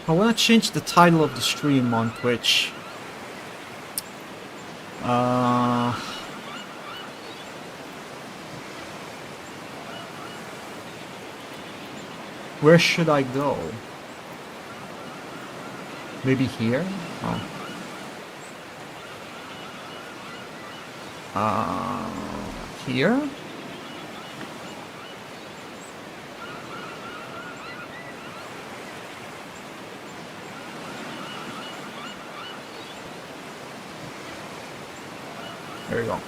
I want to change the title of the stream on Twitch. Where should I go? Maybe here? Here? There you go.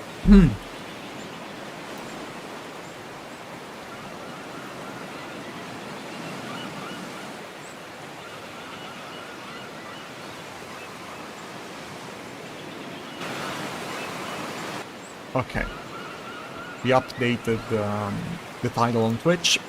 Okay. We updated the title on Twitch.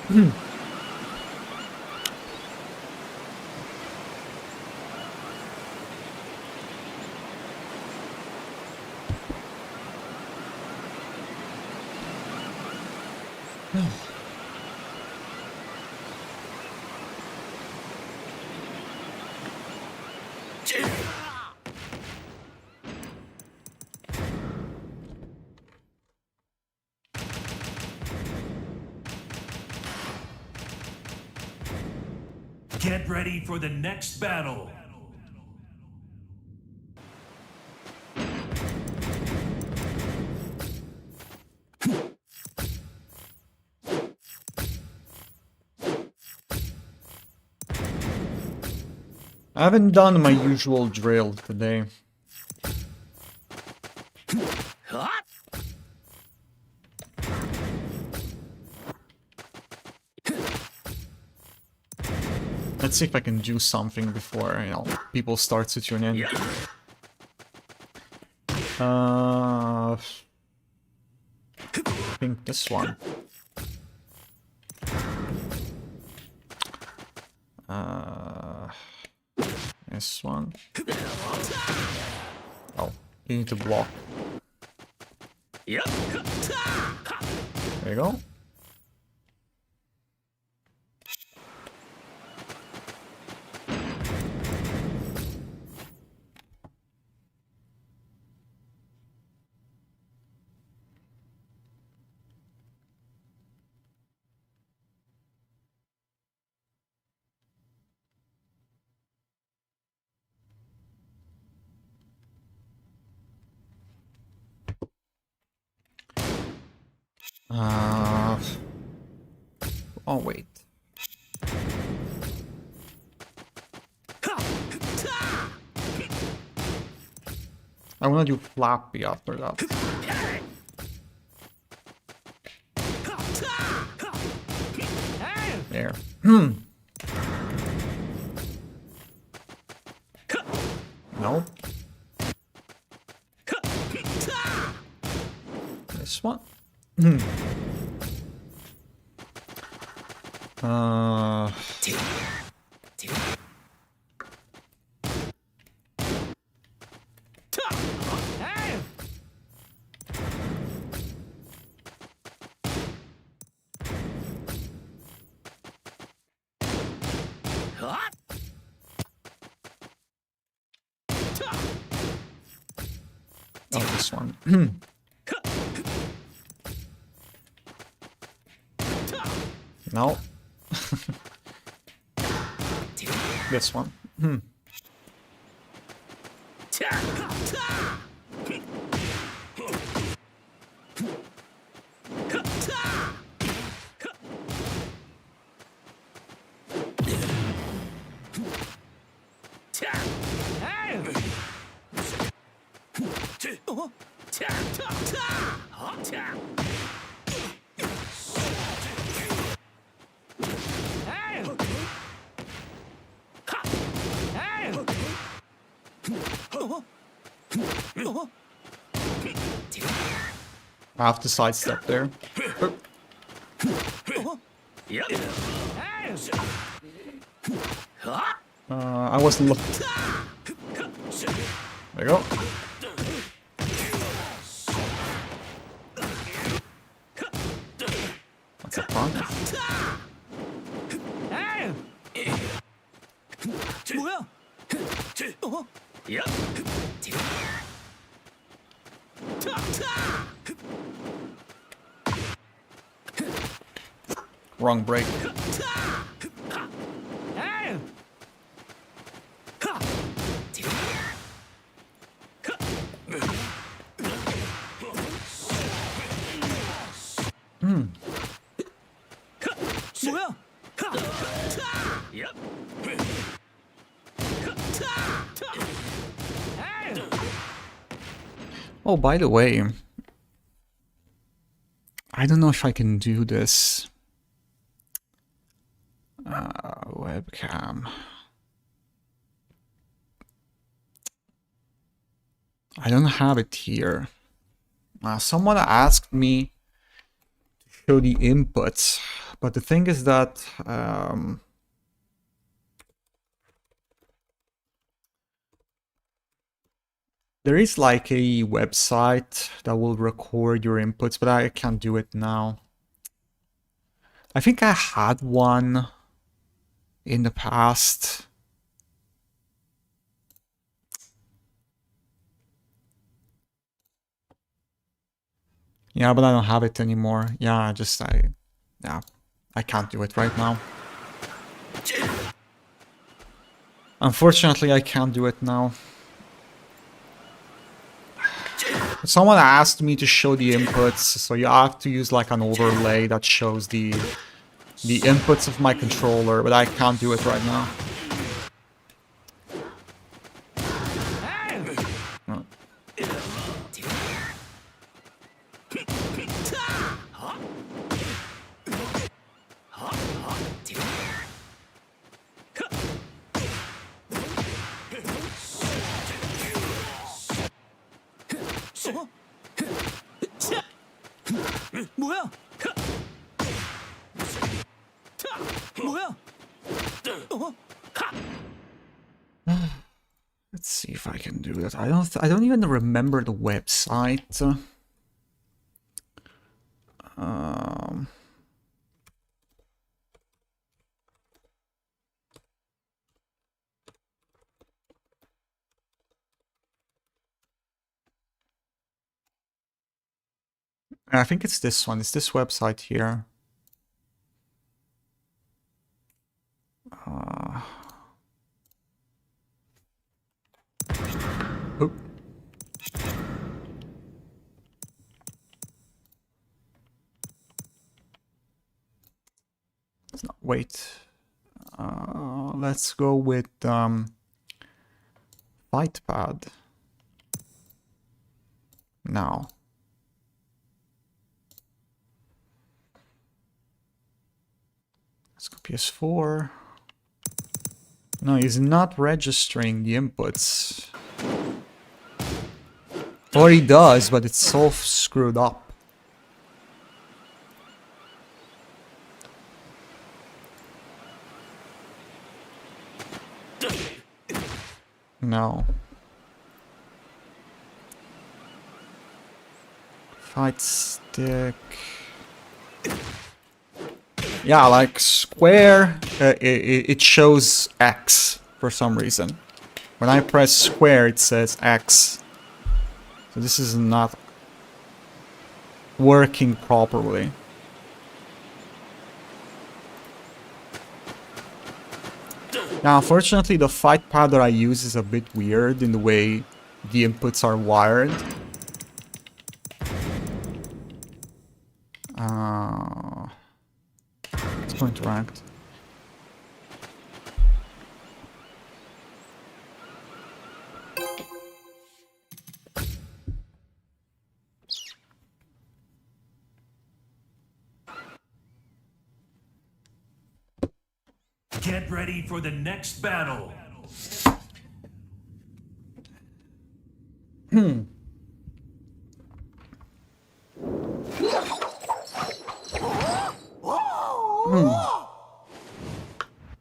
Get ready for the next battle. I haven't done my usual drill today. Let's see if I can do something before, you know, people start to tune in. I think this one. This one. Oh, you need to block. There you go. Oh wait. I wanna do floppy after that. There. No. This one. Oh, this one. No. This one. I have to sidestep there. I wasn't looking. There you go. That's a punk. Wrong break. Oh, by the way, I don't know if I can do this. Webcam. I don't have it here. Someone asked me to show the inputs, but the thing is that there is like a website that will record your inputs, but I can't do it now. I think I had one in the past. Yeah, but I don't have it anymore. Yeah, I can't do it right now. Unfortunately, I can't do it now. Someone asked me to show the inputs, so you have to use like an overlay that shows the inputs of my controller, but I can't do it right now. No. Let's see if I can do that. I don't even remember the website. I think it's this one. It's this website here. Oh. Let's not wait. Let's go with fight pad. Now. Let's go PS4. No, he's not registering the inputs. Or he does, but it's so screwed up. No. Fight stick. Yeah, like square, it shows X for some reason. When I press square, it says X. So this is not working properly. Now, unfortunately, the fight pad that I use is a bit weird in the way the inputs are wired. Let's go into ranked. Get ready for the next battle.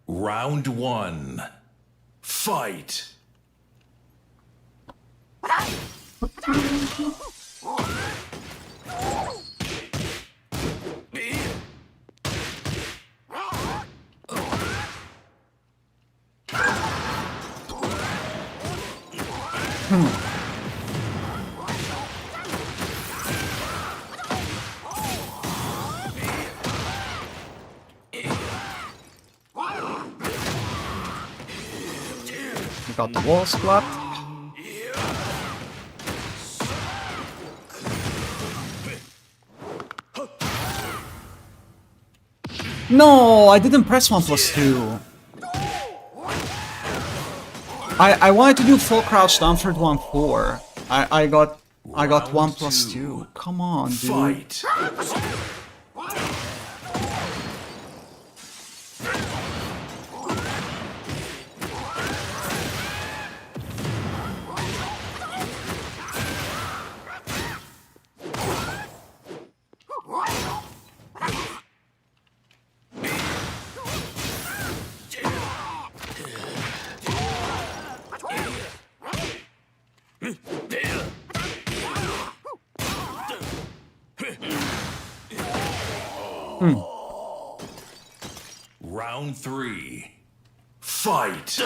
Round 1. Fight. You got the wall slapped. No, I didn't press 1+2. I wanted to do full crouch down for 1-4. I got 1+2. Come on, dude. Fight. Round 3. Fight.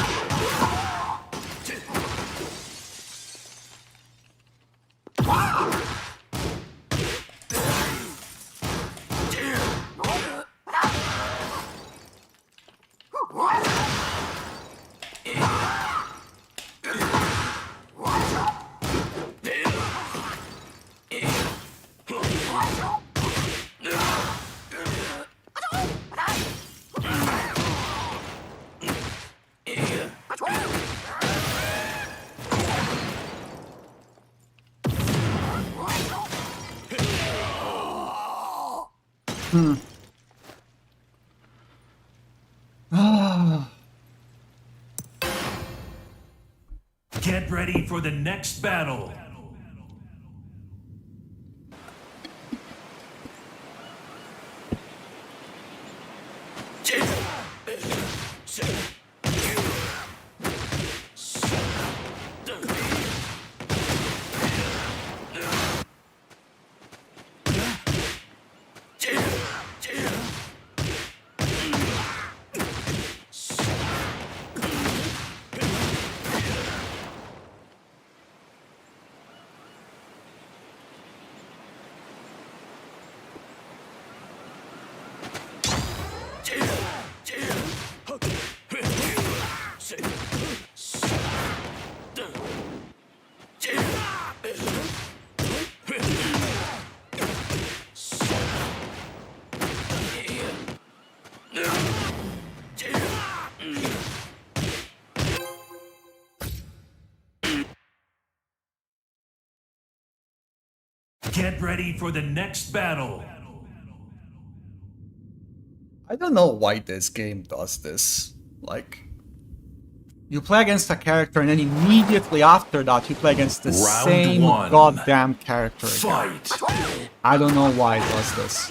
Get ready for the next battle. Get ready for the next battle. I don't know why this game does this. Like, you play against a character and then immediately after that you play against the Round same 1. goddamn character again. Fight. I don't know why it does this.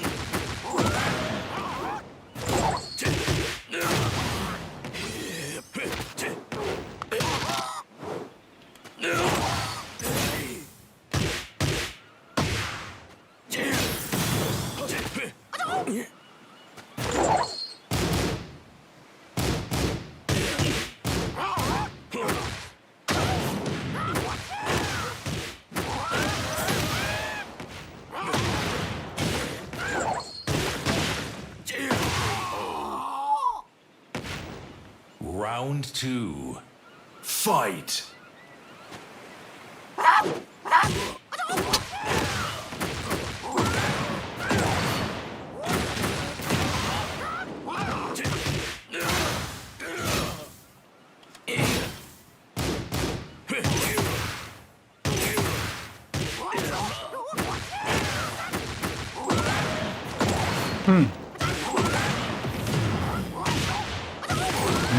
Round 2. Fight.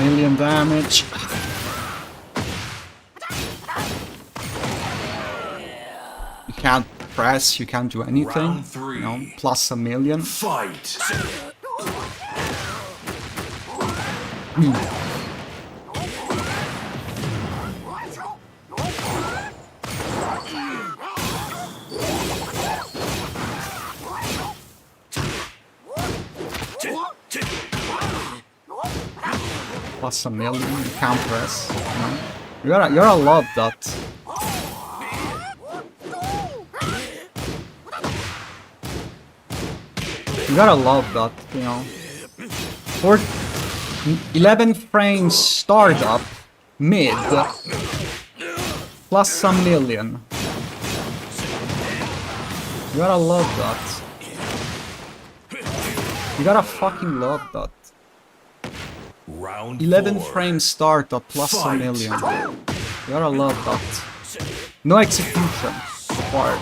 million damage. You can't press, you can't do anything. Round 3. You know, plus a million. Fight. Plus a million, you can't press. You know? You gotta love that. You gotta love that, you know. For 11 frames startup, mid, plus a million. You gotta love that. You gotta fucking love that. Round 11 4. frames startup plus a million. You gotta love that. No execution required.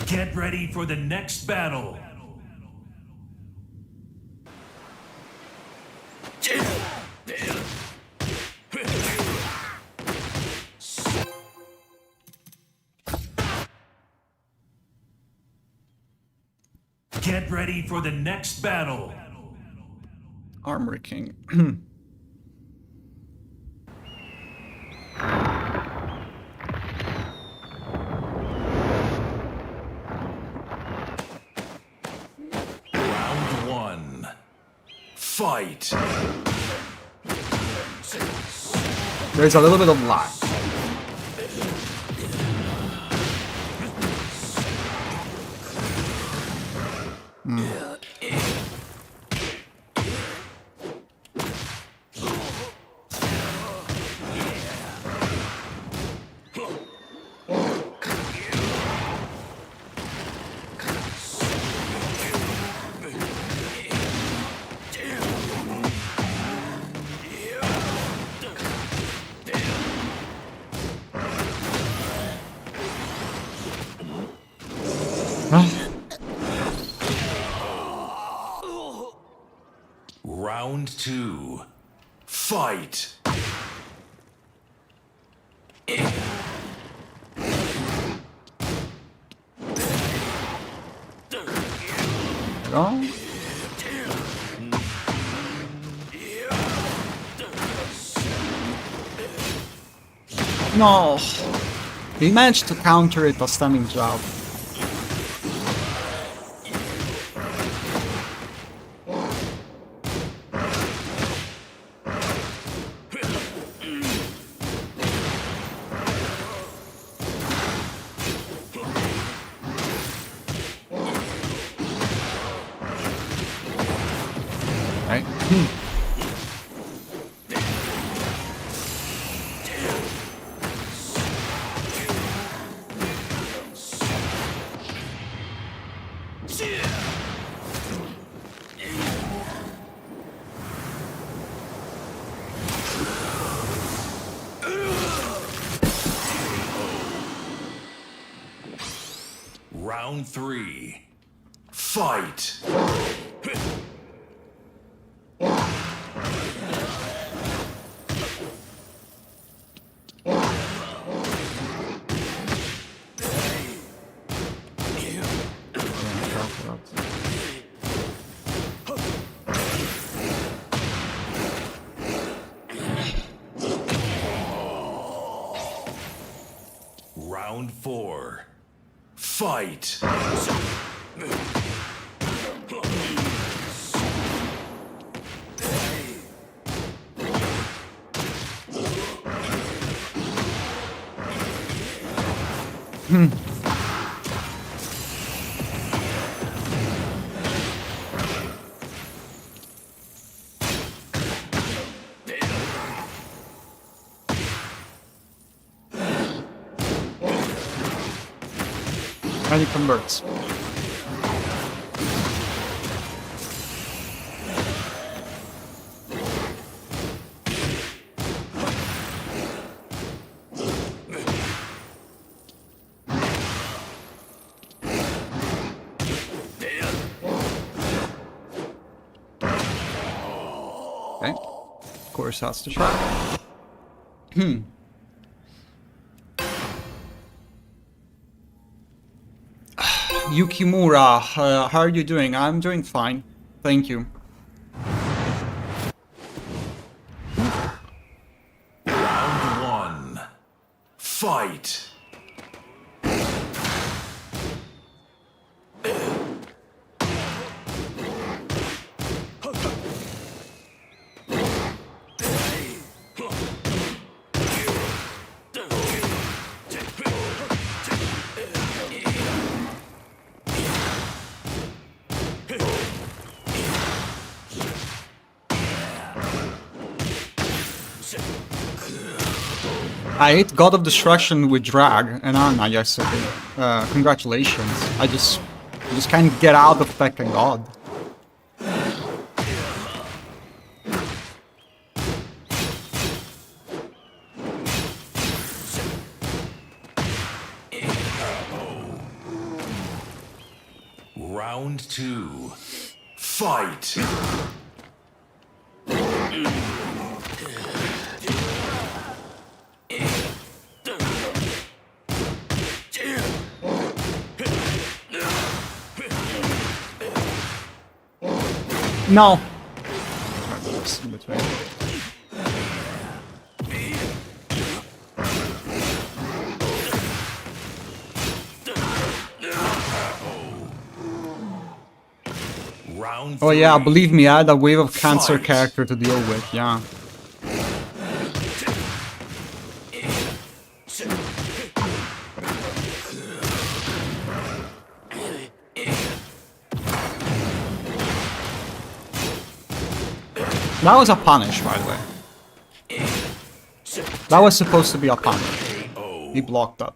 Get ready for the next battle. Get ready for the next battle. Armory King. Round 1. Fight. There's a little bit of lag. Round 2. Fight. No? No. He managed to counter it a stunning job. Right? Round 3. Fight. Round 4. Fight. And he converts. course has to try. Yukimura, how are you doing? I'm doing fine. Thank you. Round 1. Fight. I hit God of Destruction with drag and Anna yesterday. Congratulations. I just can't get out of Tekken God. Round 2. Fight. No. Round 3. Oh yeah, believe me, I had a wave of cancer character to deal with, yeah. That was a punish, by the way. That was supposed to be a punish. He blocked that.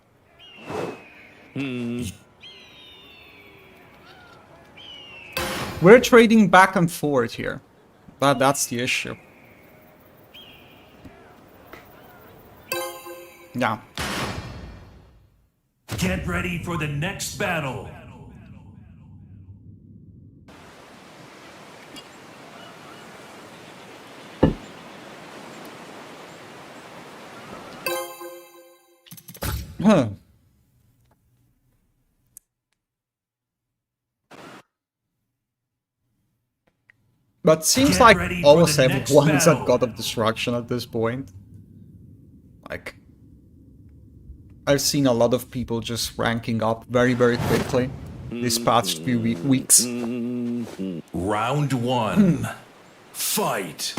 We're trading back and forth here. That's the issue. Yeah. Get ready for the next battle. Huh. But seems like almost everyone is at God of Destruction at this point. Like, I've seen a lot of people just ranking up very, very quickly these past few weeks. Round 1. Fight.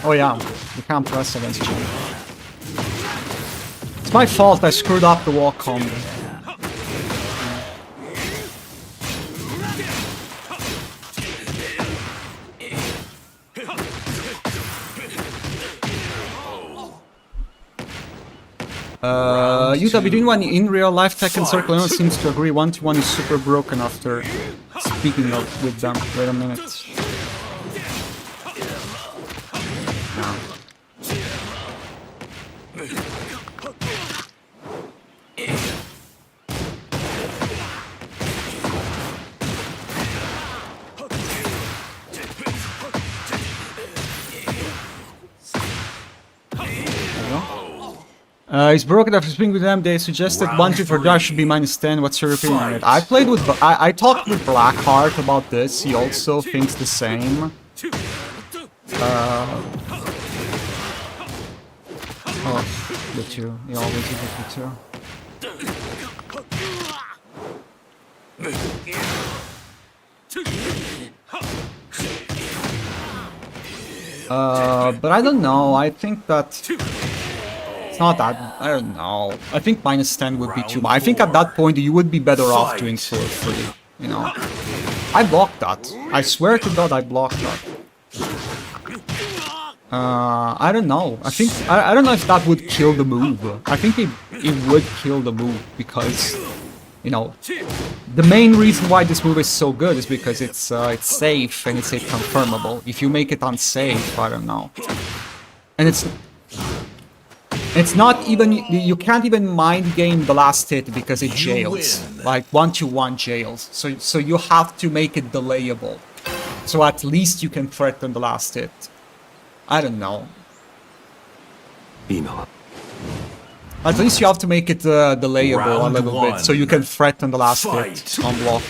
Oh yeah, you can't press against you. It's my fault, I screwed up the walk combo. Yuta, between one in real life Tekken Circle, anyone seems to agree 1-1 is super broken after speaking of with them. Wait a minute. He's broken after speaking with them. They suggested 1-2 for Josh should be -10. What's your opinion on it? I played with. I talked with Blackheart about this. He also thinks the same. Oh, the 2. He always uses the 2. But I don't know. I think that. It's not that, I don't know. I think -10 would be too much. I think at that point you would be better off doing sword free, you know. I blocked that. I swear to God I blocked that. I don't know. I don't know if that would kill the move. I think it would kill the move because, you know, the main reason why this move is so good is because it's safe and it's hit confirmable. If you make it unsafe, I don't know. And it's not even, you can't even mind game the last hit because it jails. Like 1-1 jails. So you have to make it delayable. So at least you can threaten the last hit. I don't know. At least you have to make it delayable a little bit, so you can threaten the last hit on block.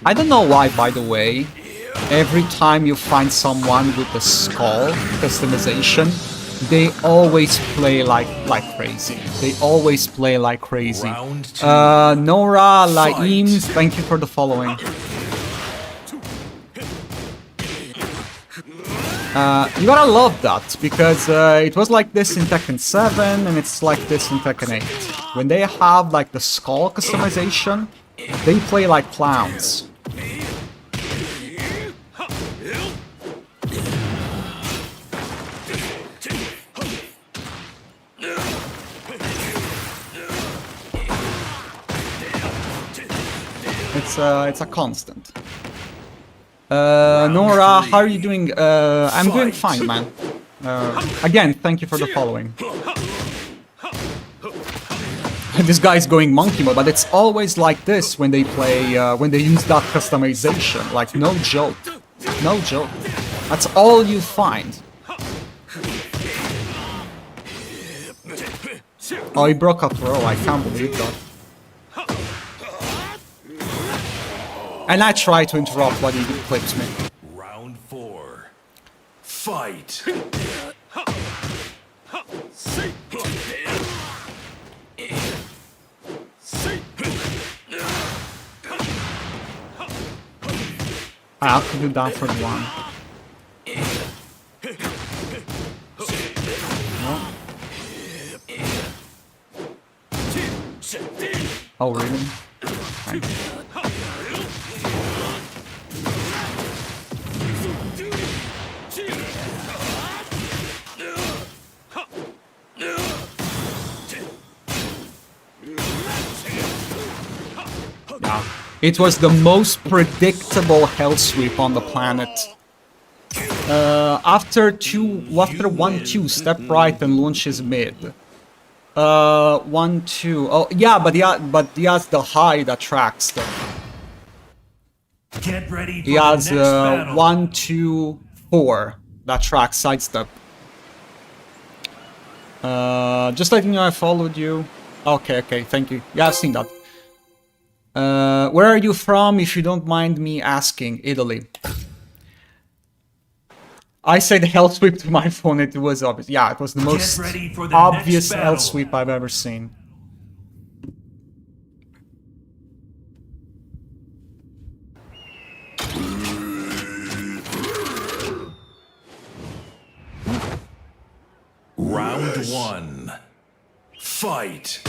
I don't know why, by the way, every time you find someone with the skull customization, they always play like crazy. They always play like crazy. Nora Laim, thank you for the following. You gotta love that, because it was like this in Tekken 7, and it's like this in Tekken 8. When they have like the skull customization, they play like clowns. It's a constant. Nora, how are you doing? I'm doing fine, man. Again, thank you for the following. This guy's going monkey mode, but it's always like this when they play, when they use that customization. Like, no joke. No joke. That's all you find. Oh, he broke a throw. I can't believe that. And I try to interrupt, but he clips me. Round 4. Fight. I have to do that for the one. No. Oh, really? Thanks. Yeah. It was the most predictable hell sweep on the planet. After 1-2, step right and launches mid. 1-2. Oh yeah, but he has the high that tracks them. Get ready for He has the next battle. 1-2-4 that tracks sidestep. Just letting you know I followed you. Okay, thank you. Yeah, I've seen that. Where are you from, if you don't mind me asking? Italy. I said hell sweep to my phone, it was obvious. Yeah, it was the most obvious hell sweep I've ever seen. Round 1. Fight.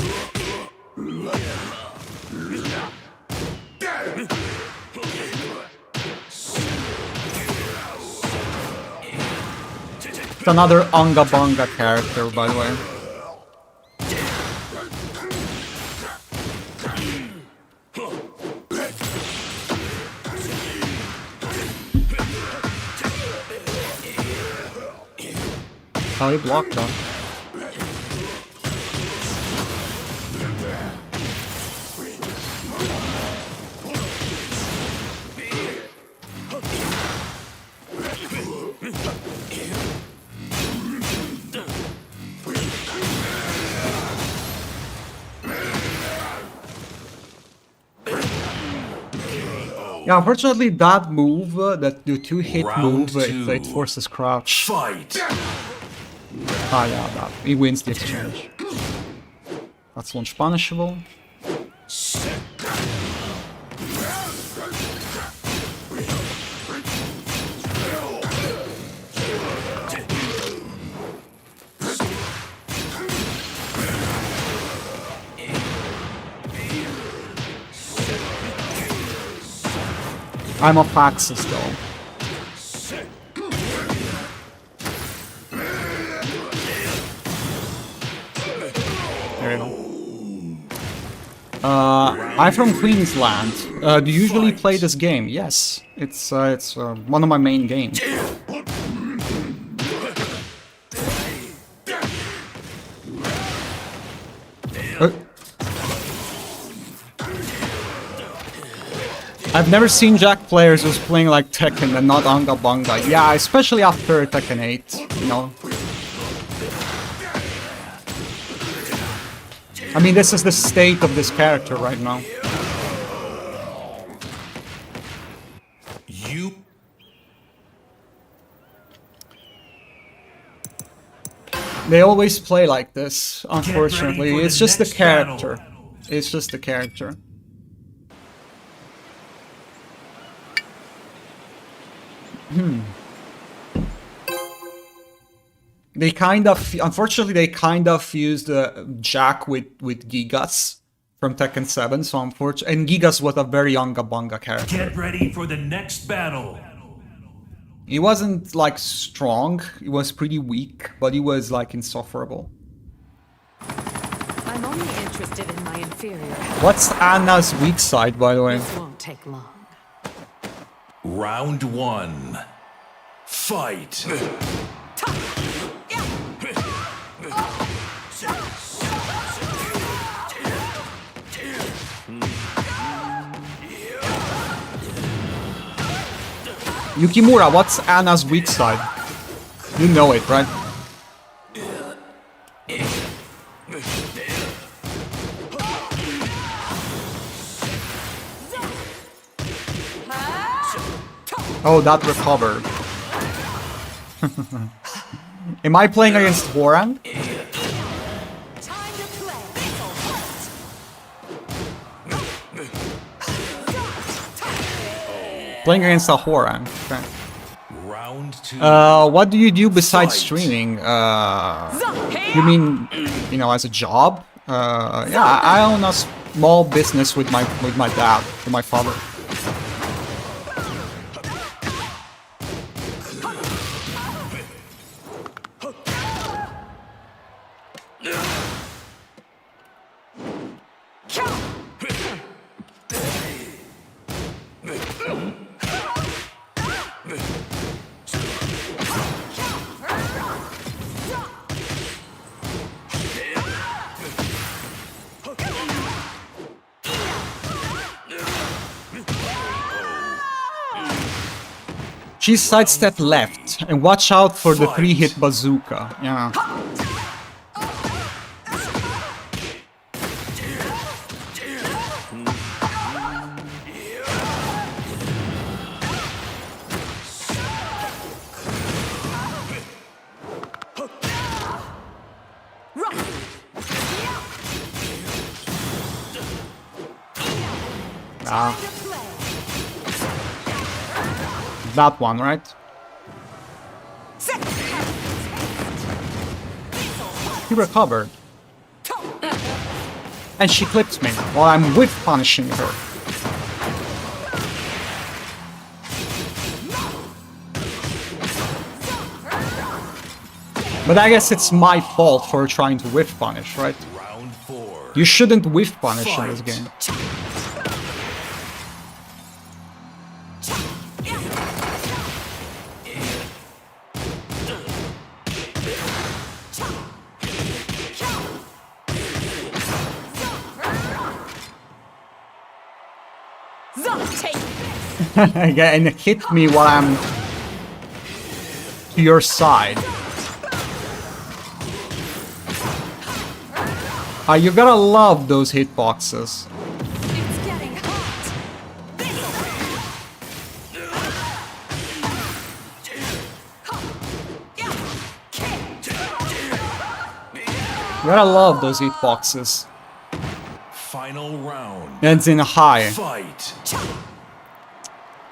It's another Unga Bunga character, by the way. Oh, he blocked them. Yeah, unfortunately that move, that the 2-hit move, it forces crouch. Fight. Ah yeah, that. He wins the exchange. That's launch punishable. I'm off axis though. There you go. I'm from Queensland. Do you usually play this game? Yes, it's one of my main games. I've never seen Jack players who's playing like Tekken and not Anga Banga. Yeah, especially after Tekken 8, you know. I mean, this is the state of this character right now. They always play like this, unfortunately. It's just the character. It's just the character. They kind of, unfortunately, they kind of fused Jack with Gigas from Tekken 7, so unfortunately, and Gigas was a very Anga Banga character. Get ready for the next battle. He wasn't like strong, he was pretty weak, but he was like insufferable. I'm only interested in my inferior. What's Anna's weak side, by the way? This won't take long. Round 1. Fight. Yukimura, what's Anna's weak side? You know it, right? Oh, that recovered. Am I playing against Horan? Playing against a Horan. Okay. Round 2. What do you do besides streaming? You mean, you know, as a job? Yeah, I own a small business with my dad, with my father. She sidestep left, and watch out for the 3-hit bazooka. Yeah. That one, right? He recovered. And she clipped me while I'm whiff punishing her. But I guess it's my fault for trying to whiff punish, right? Round 4. You shouldn't whiff punish in this game. Yeah, and it hit me while I'm to your side. You gotta love those hitboxes. It's getting hot. You gotta love those hitboxes. Final round. And it's in high. Fight.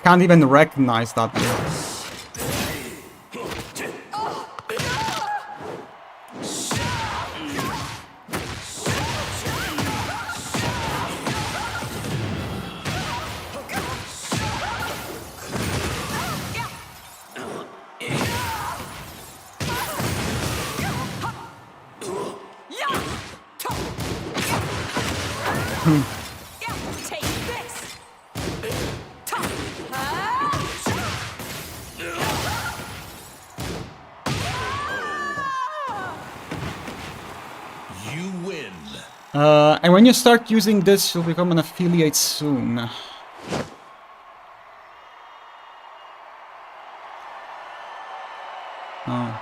Can't even recognize that move. Yeah, take this. You win. And when you start using this, you'll become an affiliate soon. Oh.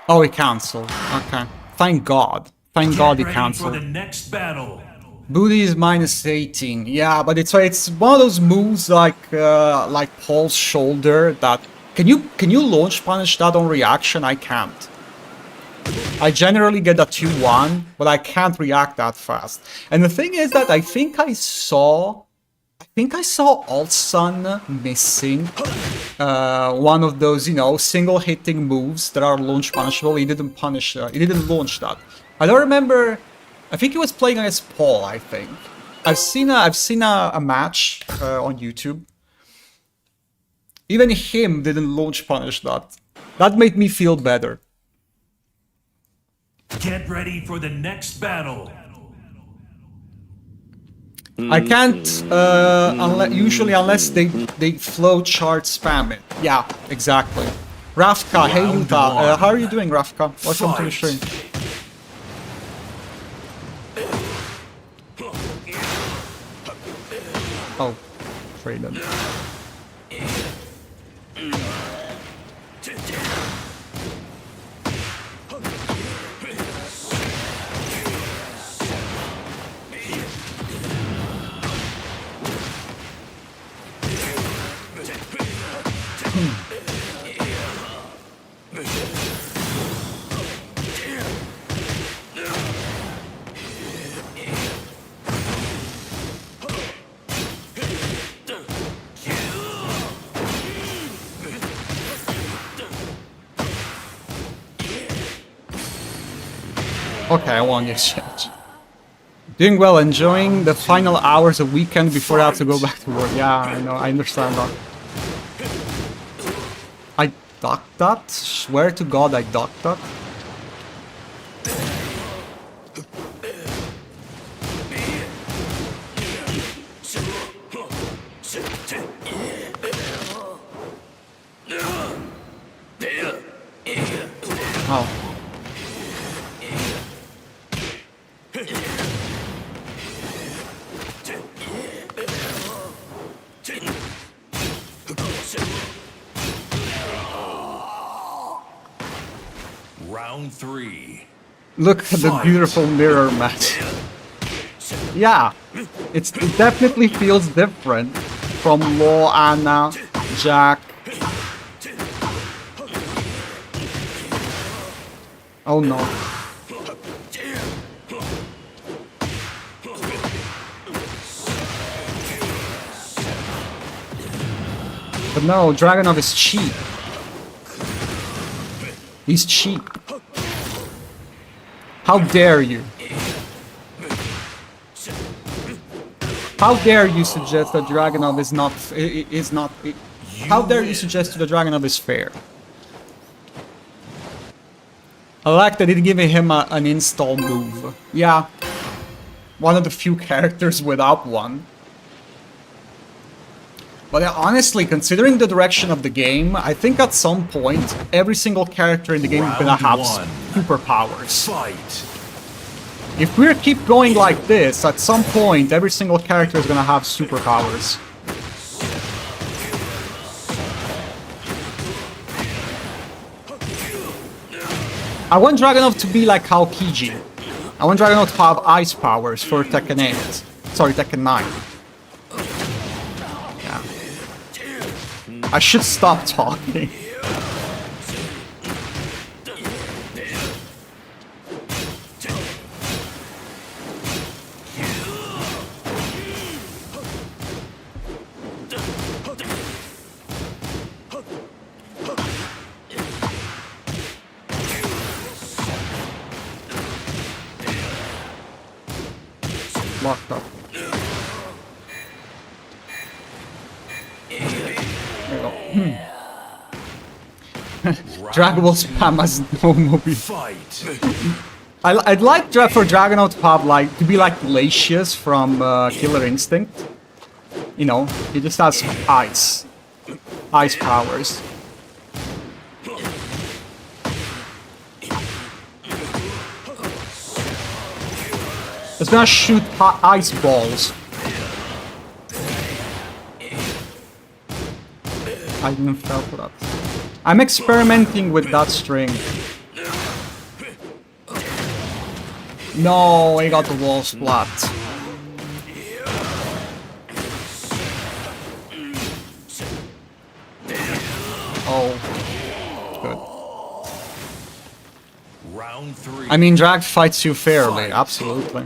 Oh, he cancelled. Okay. Thank God. Thank God he Get ready for cancelled. the next battle. Booty is minus 18. Yeah, but it's one of those moves like Paul's shoulder that can you launch punish that on reaction? I can't. I generally get a 2-1, but I can't react that fast. And the thing is that I think I saw Alt-Sun missing one of those, you know, single hitting moves that are launch punishable. He didn't he didn't launch that. I don't remember. I think he was playing against Paul, I think. I've seen a match on YouTube. Even him didn't launch punish that. That made me feel better. Get ready for the next battle. I can't usually unless they flow chart spam it. Yeah, exactly. Rafka, hey Round Utah, one. how are you doing, Rafka? Welcome to the Fight. stream. Oh, Freydon. Okay, I won the exchange. Doing well, enjoying the final hours of weekend before I have to go back to work. Yeah, I know, I understand that. I ducked that? Swear to God I ducked that? Oh. Round 3. Look at the beautiful mirror match. Yeah, it definitely feels different from Law, Anna, Jack. Oh no. But no, Dragonov is cheap. He's cheap. How dare you? How dare you suggest that Dragonov is not... How dare you suggest that Dragonov is fair? I like that it giving him an install move. Yeah. One of the few characters without one. But honestly, considering the direction of the game, I think at some point, every single character in the game is gonna have superpowers. Fight. If we keep going like this, at some point, every single character is gonna have superpowers. I want Dragonov to be like Aokiji. I want Dragonov to have ice powers for Tekken 8. Sorry, Tekken 9. Yeah. I should stop talking. Locked up. Dragon Ball spam has no mobile. Fight. I'd like for Dragonaut to have like to be like Glacius from Killer Instinct. You know, he just has ice powers. It's gonna shoot ice balls. I didn't fall for that. I'm experimenting with that string. No, I got the wall splat. Oh, good. Round 3. I mean, Drag fights you fairly, absolutely.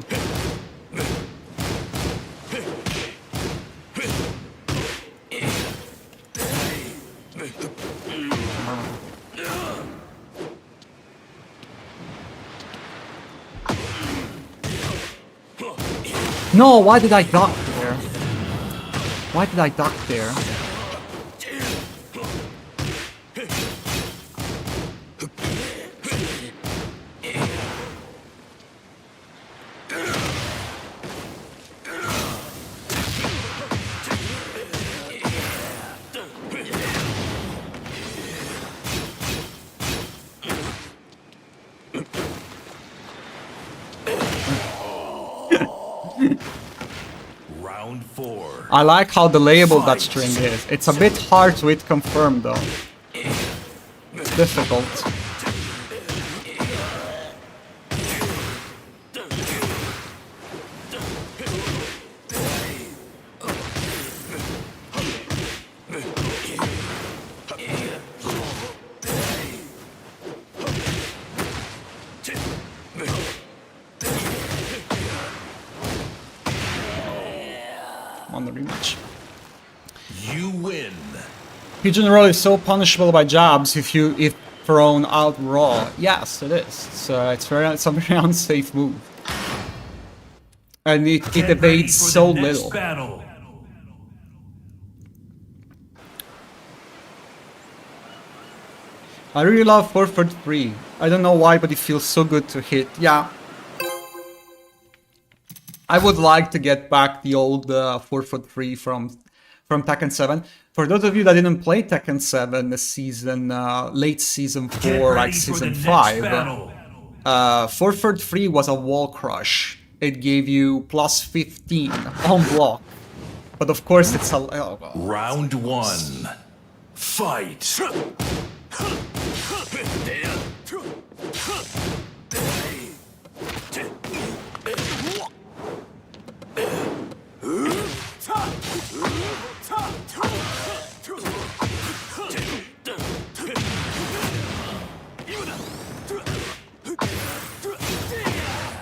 No, why did I duck there? Why did I duck there? Round 4. I like how delayable that string is. It's a bit hard to hit confirm though. It's difficult. On the rematch. You win. Pigeon roll is so punishable by jabs if thrown out raw. Yes, it is. It's a very unsafe move, and it Get evades ready for so the next little. battle. I really love 443. I don't know why, but it feels so good to hit. Yeah. I would like to get back the old 443 from Tekken 7. For those of you that didn't play Tekken 7 this season, late season 4, like season 5, 443 was a wall crush. It gave you plus 15 on block. But of course it's a... Oh, God. Round 1. Fight.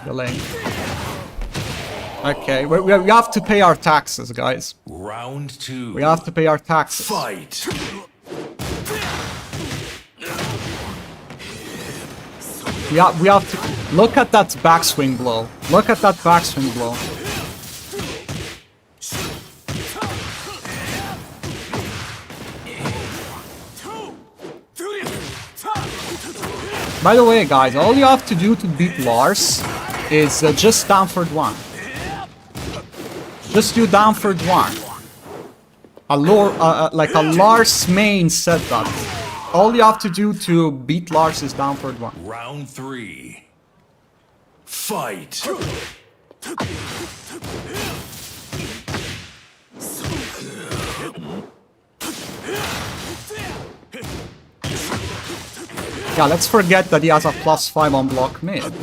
Delaying. Okay, we have to pay our taxes, guys. Round 2. We have to pay our taxes. Fight. Yeah, we have to look at that backswing blow. Look at that backswing blow. By the way, guys, all you have to do to beat Lars is just downward one. Just do downward one. Like a Lars main said that. All you have to do to beat Lars is downward one. Round 3. Fight. Yeah, let's forget that he has a +5 on block mid.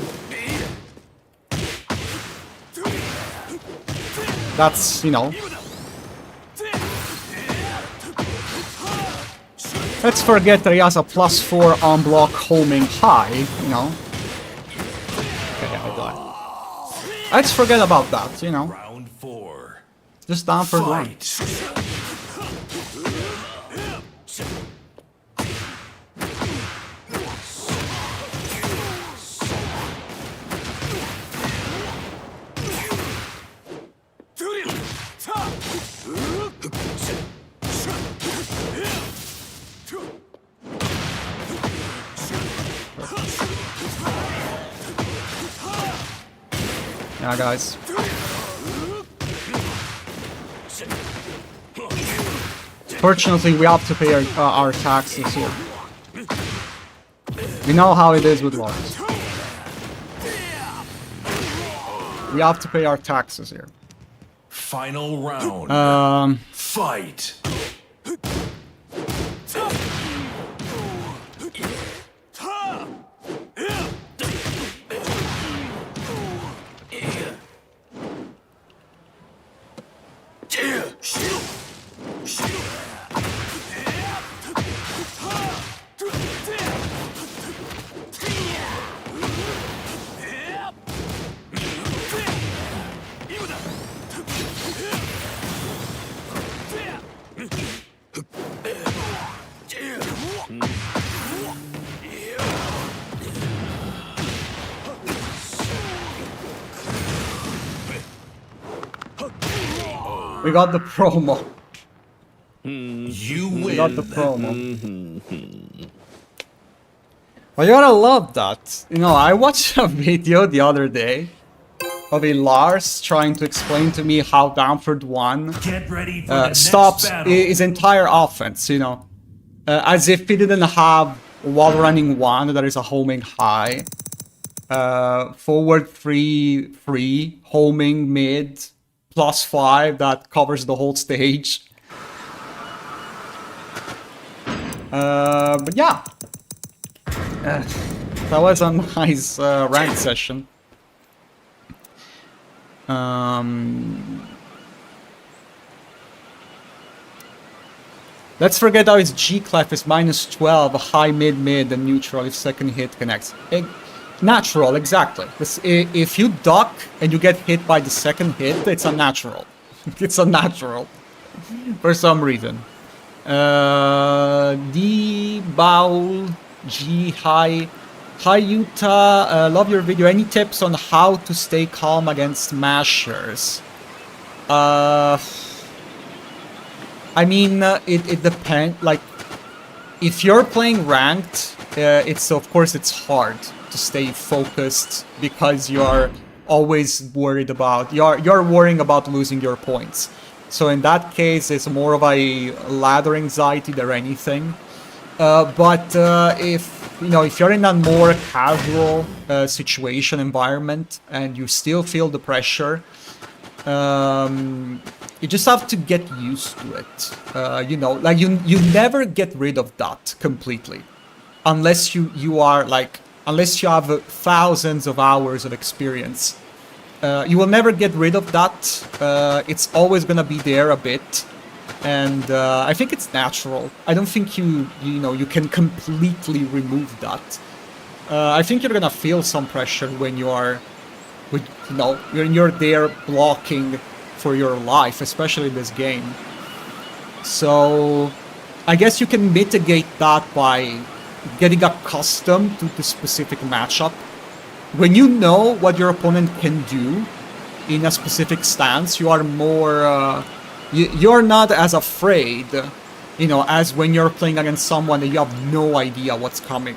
That's, you know... Let's forget that he has a +4 on block homing high, you know. Okay, I died. Let's forget about that, you know. Round 4. Just down for one. Fight. Yeah, guys. Fortunately, we have to pay our taxes here. We know how it is with laws. We have to pay our taxes here. Final round. Fight. We got the promo. You win. We got the promo. Well, you gotta love that. You know, I watched a video the other day of a Lars trying to explain to me how Bamford 1 Get ready for the stops next battle. his entire offense, you know. As if he didn't have wall running 1 that is a homing high. Forward 3 free, homing mid, +5 that covers the whole stage. But yeah. That was a nice ranked session. Let's forget how his G-clef is -12, high mid and neutral if second hit connects. Natural, exactly. If you duck and you get hit by the second hit, it's unnatural. It's unnatural. For some reason. D Bowl G Hi Utah, love your video. Any tips on how to stay calm against mashers? I mean, it depends. Like, if you're playing ranked, of course it's hard to stay focused because you're always worried about you're worrying about losing your points. So in that case, it's more of a ladder anxiety than anything. But if you're in a more casual situation environment and you still feel the pressure, you just have to get used to it. You never get rid of that completely, unless you have thousands of hours of experience. You will never get rid of that. It's always gonna be there a bit. And I think it's natural. I don't think you can completely remove that. I think you're gonna feel some pressure when you're there blocking for your life, especially in this game. So I guess you can mitigate that by getting accustomed to the specific matchup. When you know what your opponent can do in a specific stance, you are more you're not as afraid, as when you're playing against someone that you have no idea what's coming.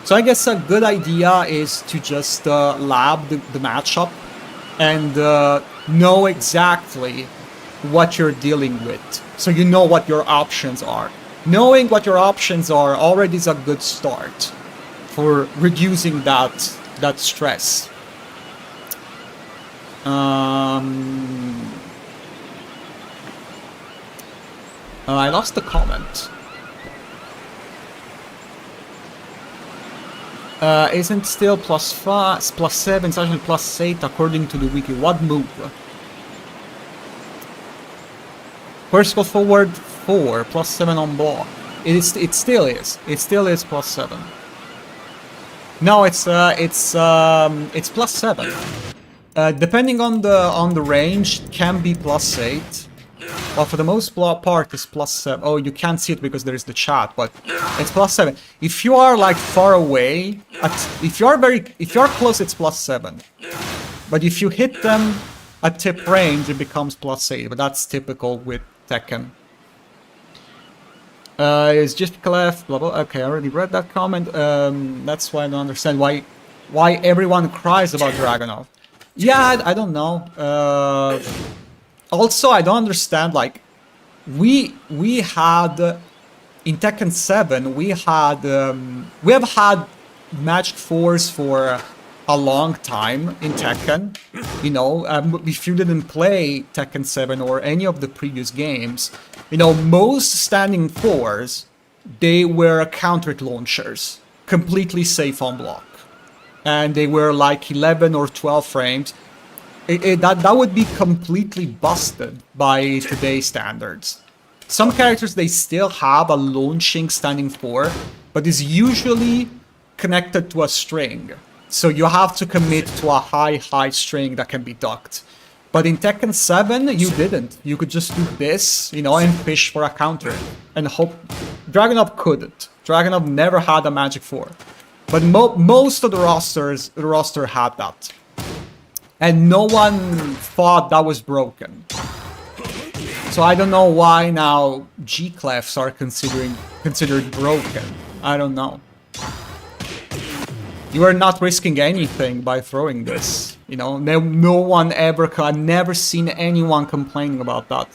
So I guess a good idea is to just lab the matchup and know exactly what you're dealing with, so you know what your options are. Knowing what your options are already is a good start for reducing that stress. I lost the comment. Isn't still +5, +7, it's actually +8 according to the wiki. What move? Vertical forward 4, +7 on block. It still is. It still is +7. No, it's +7. Depending on the range, it can be +8. But for the most part, it's +7. Oh, you can't see it because there is the chat, but it's +7. If you are like far away, if you're close, it's +7. But if you hit them at tip range, it becomes +8. But that's typical with Tekken. It's just left, blah blah. Okay, I already read that comment. That's why I don't understand why everyone cries about Dragunov. Yeah, I don't know. Also, I don't understand. Like, we had in Tekken 7, we have had Magic Force for a long time in Tekken. You know, if you didn't play Tekken 7 or any of the previous games, you know, most standing fours, they were counter launchers, completely safe on block. And they were like 11 or 12 frames. That would be completely busted by today's standards. Some characters, they still have a launching standing 4, but is usually connected to a string. So you have to commit to a high string that can be ducked. But in Tekken 7, you didn't. You could just do this, you know, and fish for a counter. And hope... Dragunov couldn't. Dragunov never had a Magic 4. But most of the roster had that. And no one thought that was broken. So I don't know why now G-clefs are considered broken. I don't know. You are not risking anything by throwing this. You know, no one ever... I've never seen anyone complaining about that.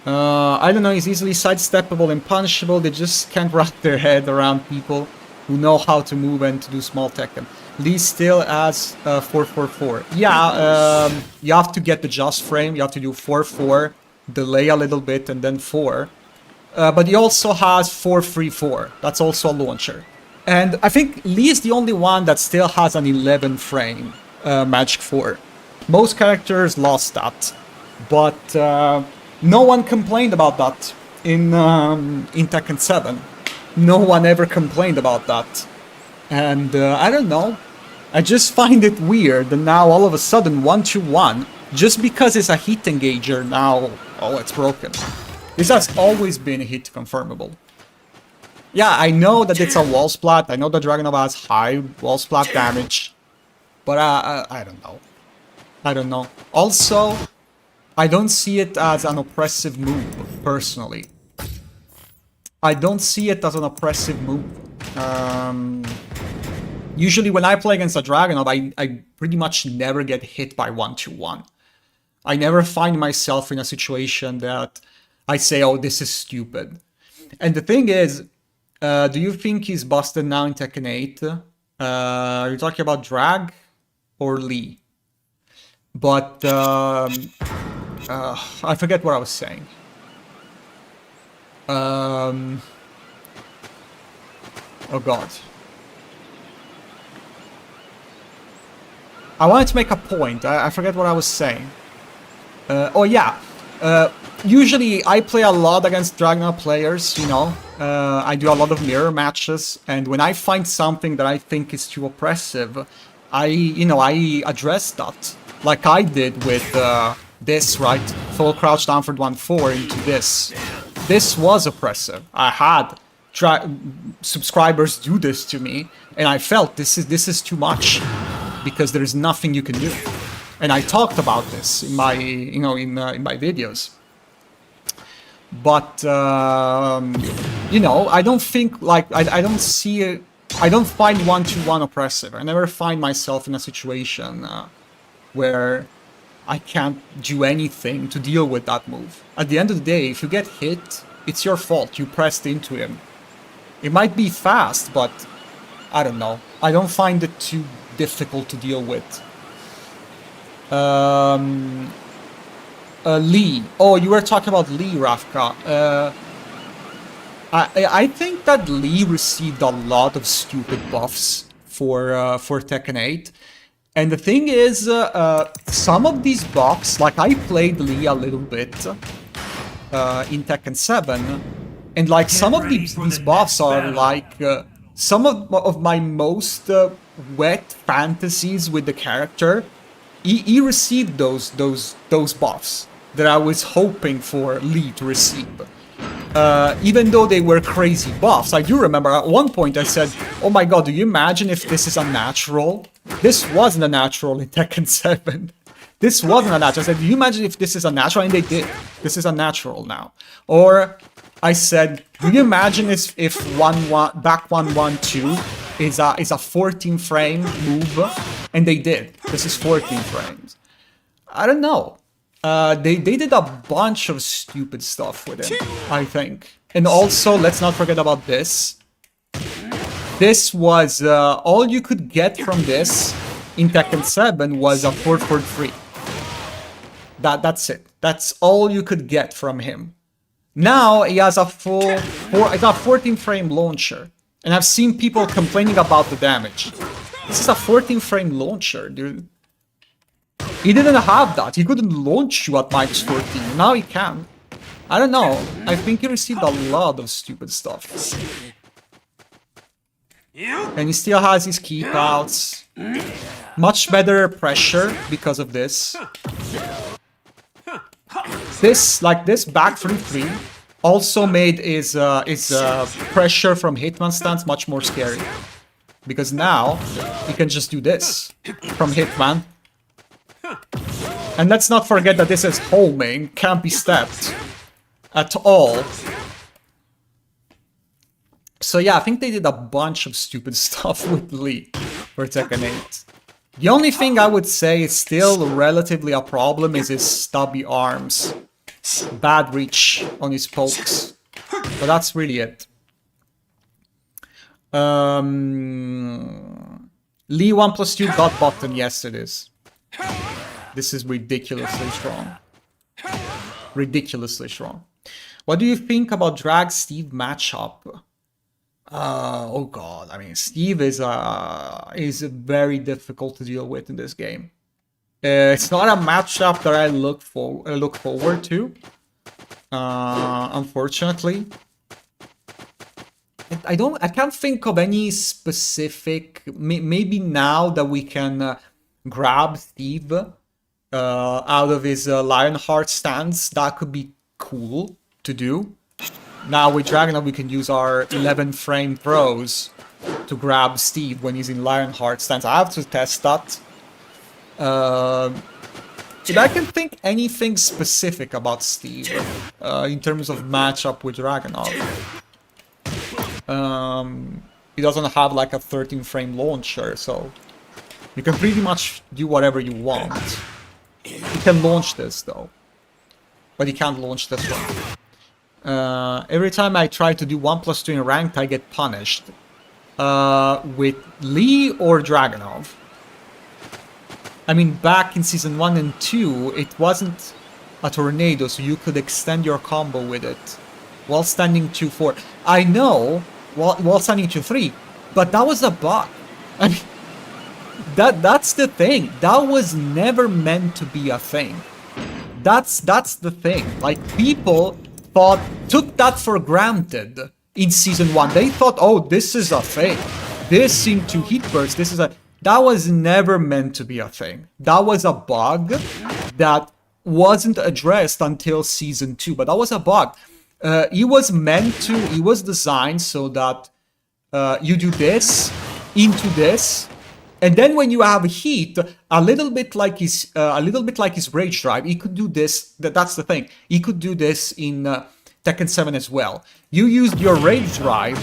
I don't know, he's easily sidesteppable and punishable. They just can't wrap their head around people who know how to move and to do small Tekken. Lee still has 4-4-4. Yeah, you have to get the just frame. You have to do 4-4, delay a little bit, and then 4. But he also has 4-3-4. That's also a launcher. And I think Lee is the only one that still has an 11 frame Magic 4. Most characters lost that. But no one complained about that in Tekken 7. No one ever complained about that. And I don't know. I just find it weird that now all of a sudden 1-2-1, just because it's a hit engager now, oh, it's broken. This has always been a hit confirmable. Yeah, I know that it's a wall splat. I know that Dragunov has high wall splat damage. But I don't know. I don't know. Also, I don't see it as an oppressive move, personally. I don't see it as an oppressive move. Usually when I play against a Dragunov, I pretty much never get hit by 1-2-1. I never find myself in a situation that I say, oh, this is stupid. And the thing is, do you think he's busted now in Tekken 8? Are you talking about Drag or Lee? But I forget what I was saying. Oh god. I wanted to make a point. I forget what I was saying. Oh yeah. Usually I play a lot against Dragunov players, you know. I do a lot of mirror matches, and when I find something that I think is too oppressive, I address that. Like I did with this, right? Full crouch down for 1-4 into this. This was oppressive. I had subscribers do this to me, and I felt this is too much because there is nothing you can do. And I talked about this in my in my videos. But I don't think like I don't see it. I don't find 1-2-1 oppressive. I never find myself in a situation where I can't do anything to deal with that move. At the end of the day, if you get hit, it's your fault. You pressed into him. It might be fast, but I don't know. I don't find it too difficult to deal with. Lee. Oh, you were talking about Lee, Rafka. I think that Lee received a lot of stupid buffs for Tekken 8. And the thing is, some of these buffs, like I played Lee a little bit in Tekken 7, and like some of these buffs are like some of my most wet fantasies with the character. He received those buffs that I was hoping for Lee to receive. Even though they were crazy buffs. I do remember at one point I said, oh my god, do you imagine if this is a natural? This wasn't a natural in Tekken 7. This wasn't a natural. I said, do you imagine if this is a natural? And they did. This is a natural now. Or I said, do you imagine if back 1-1-2 is a 14 frame move, and they did. This is 14 frames. I don't know. They did a bunch of stupid stuff with it, I think. And also, let's not forget about this. This was all you could get from this in Tekken 7 was a 443. That's it. That's all you could get from him. Now he has a full, it's a 14 frame launcher. And I've seen people complaining about the damage. This is a 14 frame launcher, dude. He didn't have that. He couldn't launch you at minus 14. Now he can. I don't know. I think he received a lot of stupid stuff. And he still has his keep outs. Much better pressure because of this. This back 3-3 also made his pressure from Hitman stance much more scary. Because now he can just do this from Hitman. And let's not forget that this is homing, can't be stepped at all. So yeah, I think they did a bunch of stupid stuff with Lee for Tekken 8. The only thing I would say is still relatively a problem is his stubby arms. Bad reach on his pokes. But that's really it. Lee 1+2 got button, yes it is. This is ridiculously strong. Ridiculously strong. What do you think about Drag Steve matchup? Oh god, I mean, Steve is very difficult to deal with in this game. It's not a matchup that I look forward to. Unfortunately, I can't think of any specific. Maybe now that we can grab Steve out of his Lionheart stance, that could be cool to do. Now with Dragunov we can use our 11 frame throws to grab Steve when he's in Lionheart stance. I have to test that. But I can think anything specific about Steve in terms of matchup with Dragunov. He doesn't have like a 13 frame launcher, so you can pretty much do whatever you want. He can launch this though, but he can't launch this one. Every time I try to do 1+2 in ranked, I get punished. With Lee or Dragunov. I mean, back in Season 1 and 2, it wasn't a tornado, so you could extend your combo with it. While standing 2-4. I know, while standing 2-3, but that was a bug. I mean, that's the thing. That was never meant to be a thing. That's the thing. Like, people took that for granted in Season 1. They thought, oh, this is a thing. This into heat burst, this is a... That was never meant to be a thing. That was a bug that wasn't addressed until Season 2, but that was a bug. It was designed so that you do this into this, and then when you have heat, a little bit like his rage drive, he could do this. That's the thing. He could do this in Tekken 7 as well. You used your rage drive.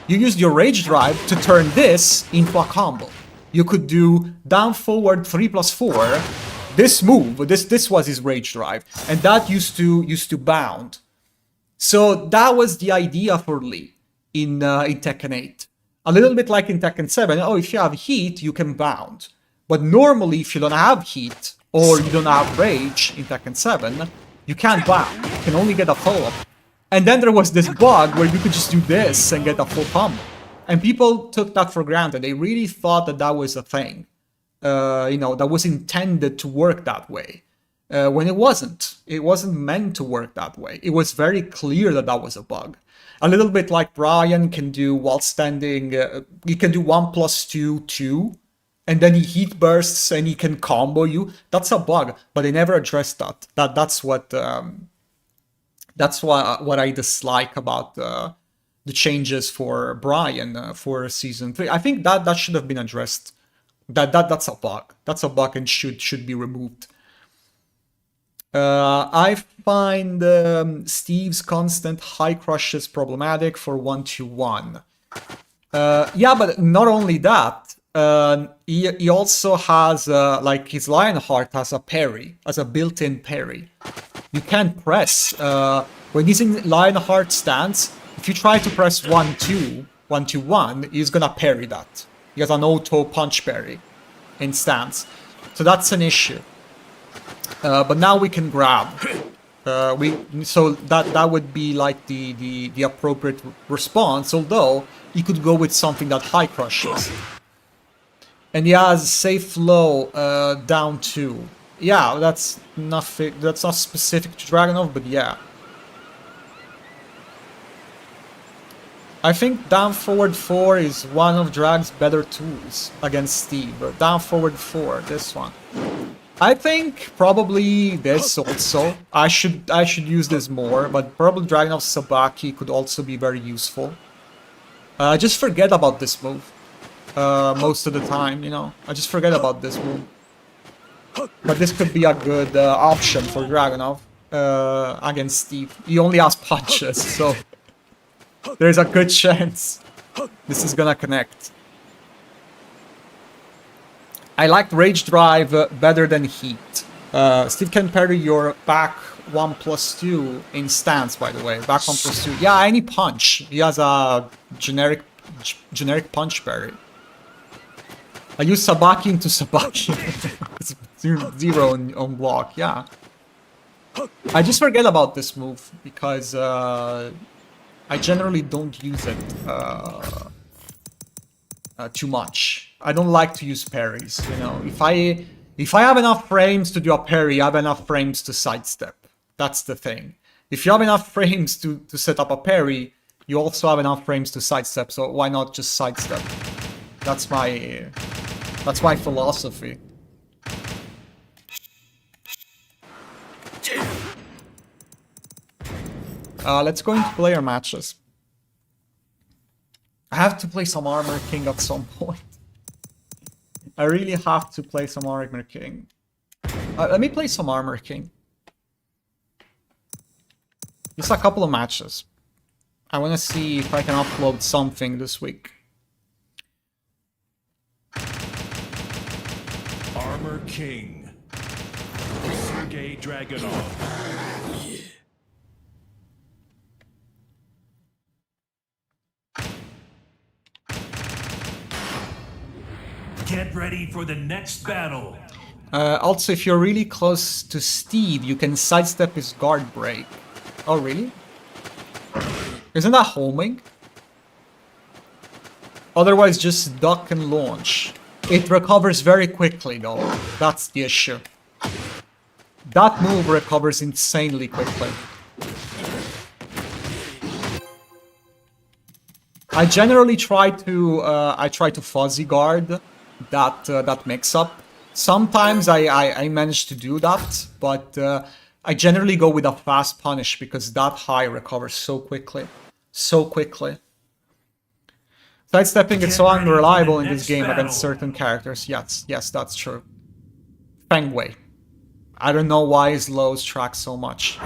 To turn this into a combo. You could do down forward 3+4. This move, this was his rage drive, and that used to bound. So that was the idea for Lee in Tekken 8. A little bit like in Tekken 7. Oh, if you have heat, you can bound. But normally, if you don't have heat or you don't have rage in Tekken 7, you can't bound. You can only get a follow-up. And then there was this bug where you could just do this and get a full combo. And people took that for granted. They really thought that that was a thing. That was intended to work that way. When it wasn't. It wasn't meant to work that way. It was very clear that that was a bug. A little bit like Brian can do while standing. He can do 1+2, 2. And then he heat bursts and he can combo you. That's a bug. But they never addressed that. That's what I dislike about the changes for Brian for Season 3. I think that should have been addressed. That's a bug. That's a bug and should be removed. I find Steve's constant high crushes problematic for 1-2-1. Yeah, but not only that, he also has, like, his Lionheart has a parry, as a built-in parry. You can't press, when he's in Lionheart stance, if you try to press 1-2, 1-2-1, he's gonna parry that. He has an auto punch parry in stance. So that's an issue. But now we can grab. So that would be like the appropriate response, although you could go with something that high crushes. And he has safe low down 2. Yeah, that's nothing, that's not specific to Dragunov, but yeah. I think down forward 4 is one of Drag's better tools against Steve. Down forward 4, this one. I think probably this also. I should use this more, but probably Dragunov's Sabaki could also be very useful. I just forget about this move most of the time, you know. I just forget about this move. But this could be a good option for Dragunov against Steve. He only has punches, so there's a good chance this is gonna connect. I liked Rage Drive better than Heat. Steve can parry your back 1+2 in stance, by the way. Back 1+2. Yeah, any punch. He has a generic punch parry. I use Sabaki into Sabaki. It's 0 on block, yeah. I just forget about this move because I generally don't use it too much. I don't like to use parries, you know. If I have enough frames to do a parry, I have enough frames to sidestep. That's the thing. If you have enough frames to set up a parry, you also have enough frames to sidestep, so why not just sidestep? That's my philosophy. Let's go into player matches. I have to play some Armor King at some point. I really have to play some Armor King. Let me play some Armor King. Just a couple of matches. I want to see if I can upload something this week. Armor King. Sergei Dragunov. Get ready for the next battle. Also, if you're really close to Steve, you can sidestep his guard break. Oh, really? Isn't that homing? Otherwise, just duck and launch. It recovers very quickly, though. That's the issue. That move recovers insanely quickly. I generally try to fuzzy guard that mix-up. Sometimes I manage to do that, but I generally go with a fast punish because that high recovers so quickly. So quickly. Sidestepping is so unreliable in this game against certain characters. Yes, that's true. Feng Wei. I don't know why his lows track so much.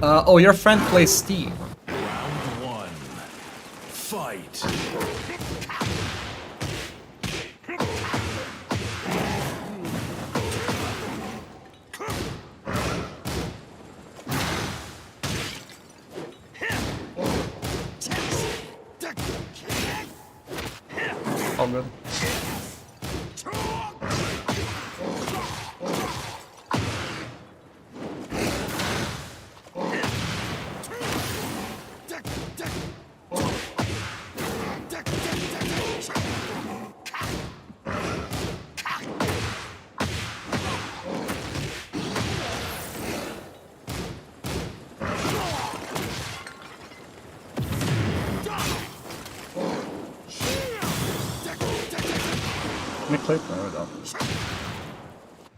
Oh, your friend plays Steve. Round 1. Fight. All good.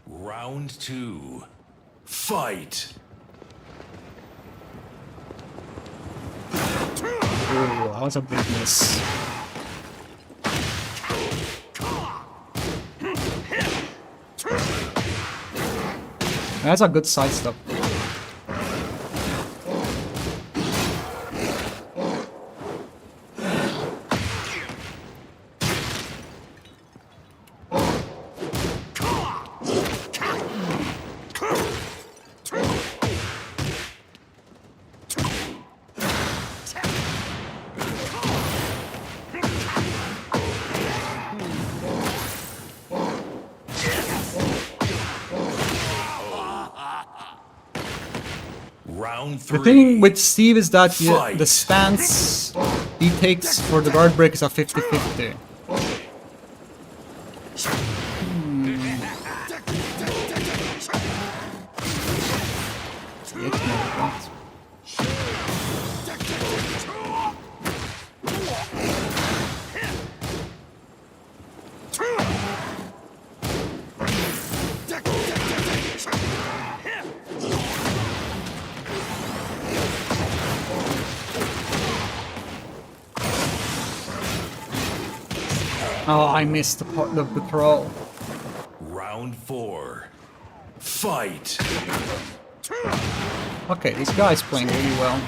Round 2. Fight. Ooh, that was a big miss. That's a good sidestep. Round The 3. thing with Steve is that Fight. the stance he takes for the guard break is a 50-50. Oh, I missed the part of the throw. Round 4. Fight. Okay, this guy's playing really well.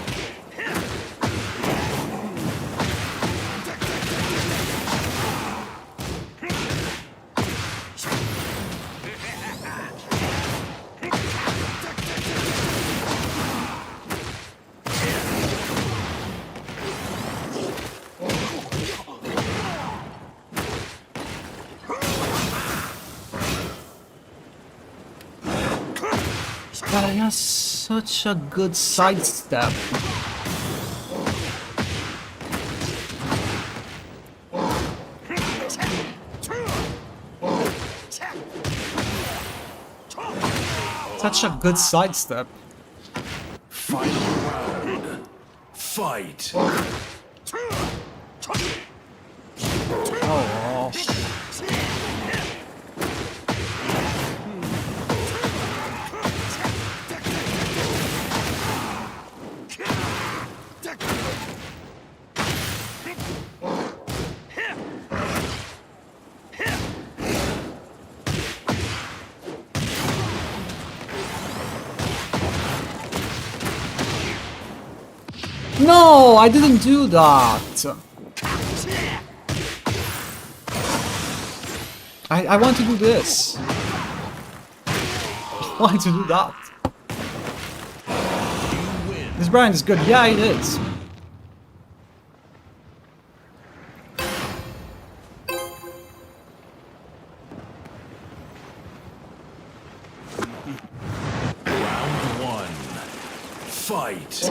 God, he has such a good sidestep. Such a good sidestep. Final round. Fight. Oh. No, I didn't do that. I want to do this. I want to do that. This brand is good. Yeah, it is. Round 1. Fight.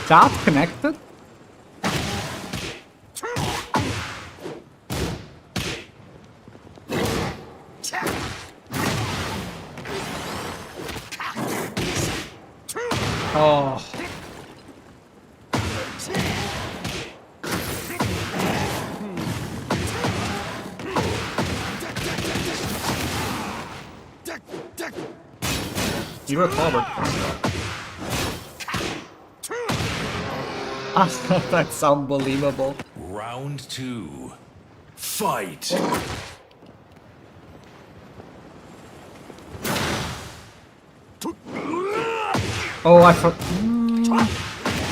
That connected? Oh. You recovered. That's unbelievable. Round 2. Fight. Oh,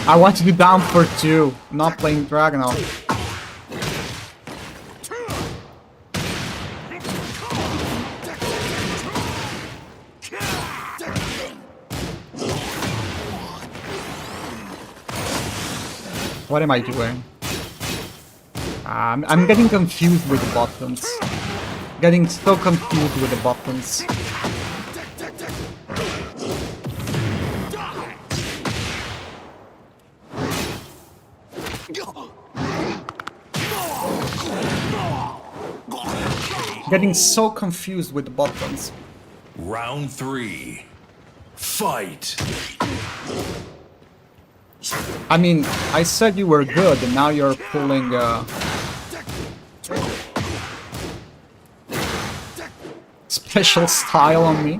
I want to do down for 2. I'm not playing Dragonov. What am I doing? I'm getting confused with the buttons. Getting so confused with the buttons. Getting so confused with the buttons. Round 3. Fight. I mean, I said you were good, and now you're pulling special style on me.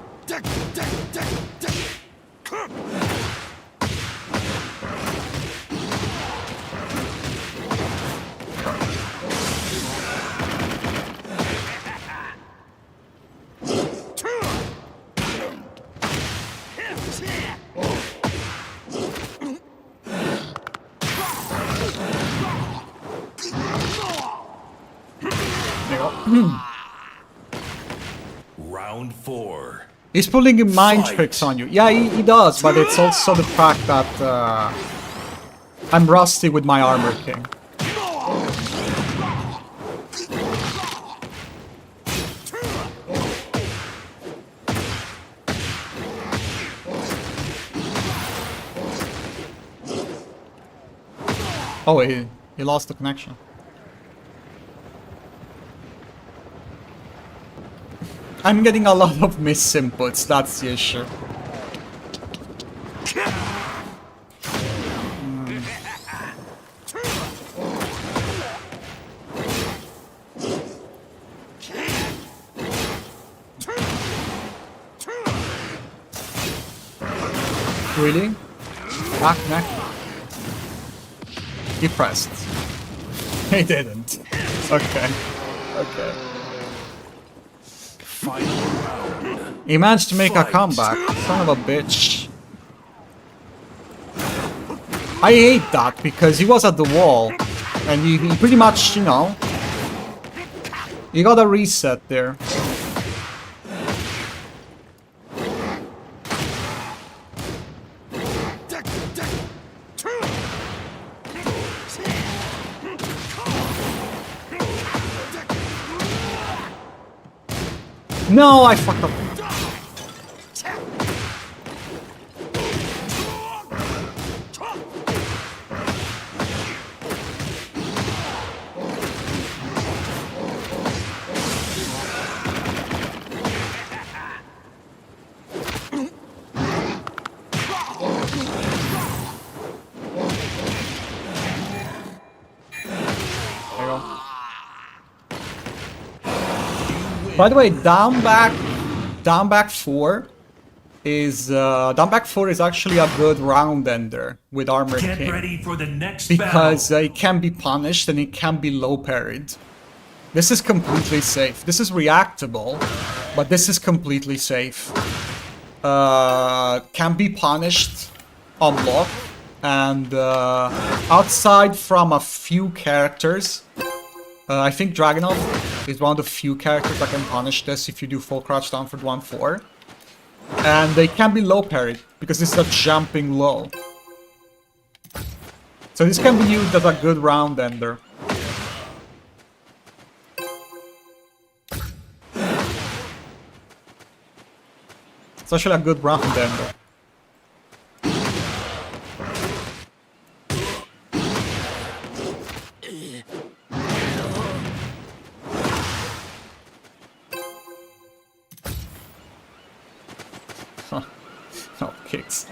Round 4. He's pulling mind Fight. tricks on you. Yeah, he does, but it's also the fact that I'm rusty with my armor king. Oh, he lost the connection. I'm getting a lot of misinputs, that's the issue. Really? Back neck? He pressed. He didn't. Okay. Okay. Final round. He managed to make a Fight. comeback. Son of a bitch. I hate that because he was at the wall. And he pretty much, you know... You got a reset there. No, I fucked up. By the way, down back 4 is actually a good round ender with Armor Get King ready for the next because battle. it can be punished and it can be low parried. This is completely safe. This is reactable, but this is completely safe. Can be punished on block, and outside from a few characters. I think Dragunov is one of the few characters that can punish this if you do full crouch down for 1-4. And they can be low parried, because this is a jumping low. So this can be used as a good round ender. It's actually a good round ender. Oh, kicks.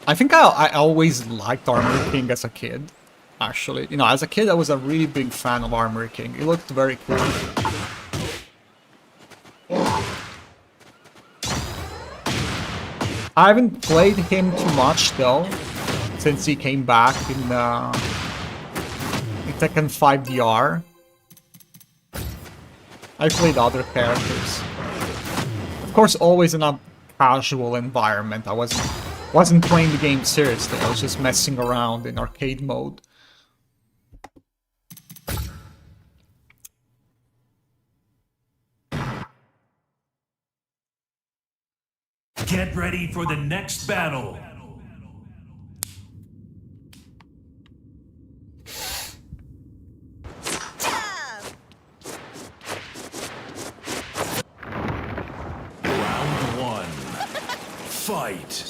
I think I always liked Armor King as a kid, actually. You know, as a kid I was a really big fan of Armor King. It looked very cool. I haven't played him too much though, since he came back in Tekken 5 DR. I played other characters. Of course, always in a casual environment. I wasn't playing the game seriously. I was just messing around in arcade mode. Get ready for the next battle. Round 1. Fight.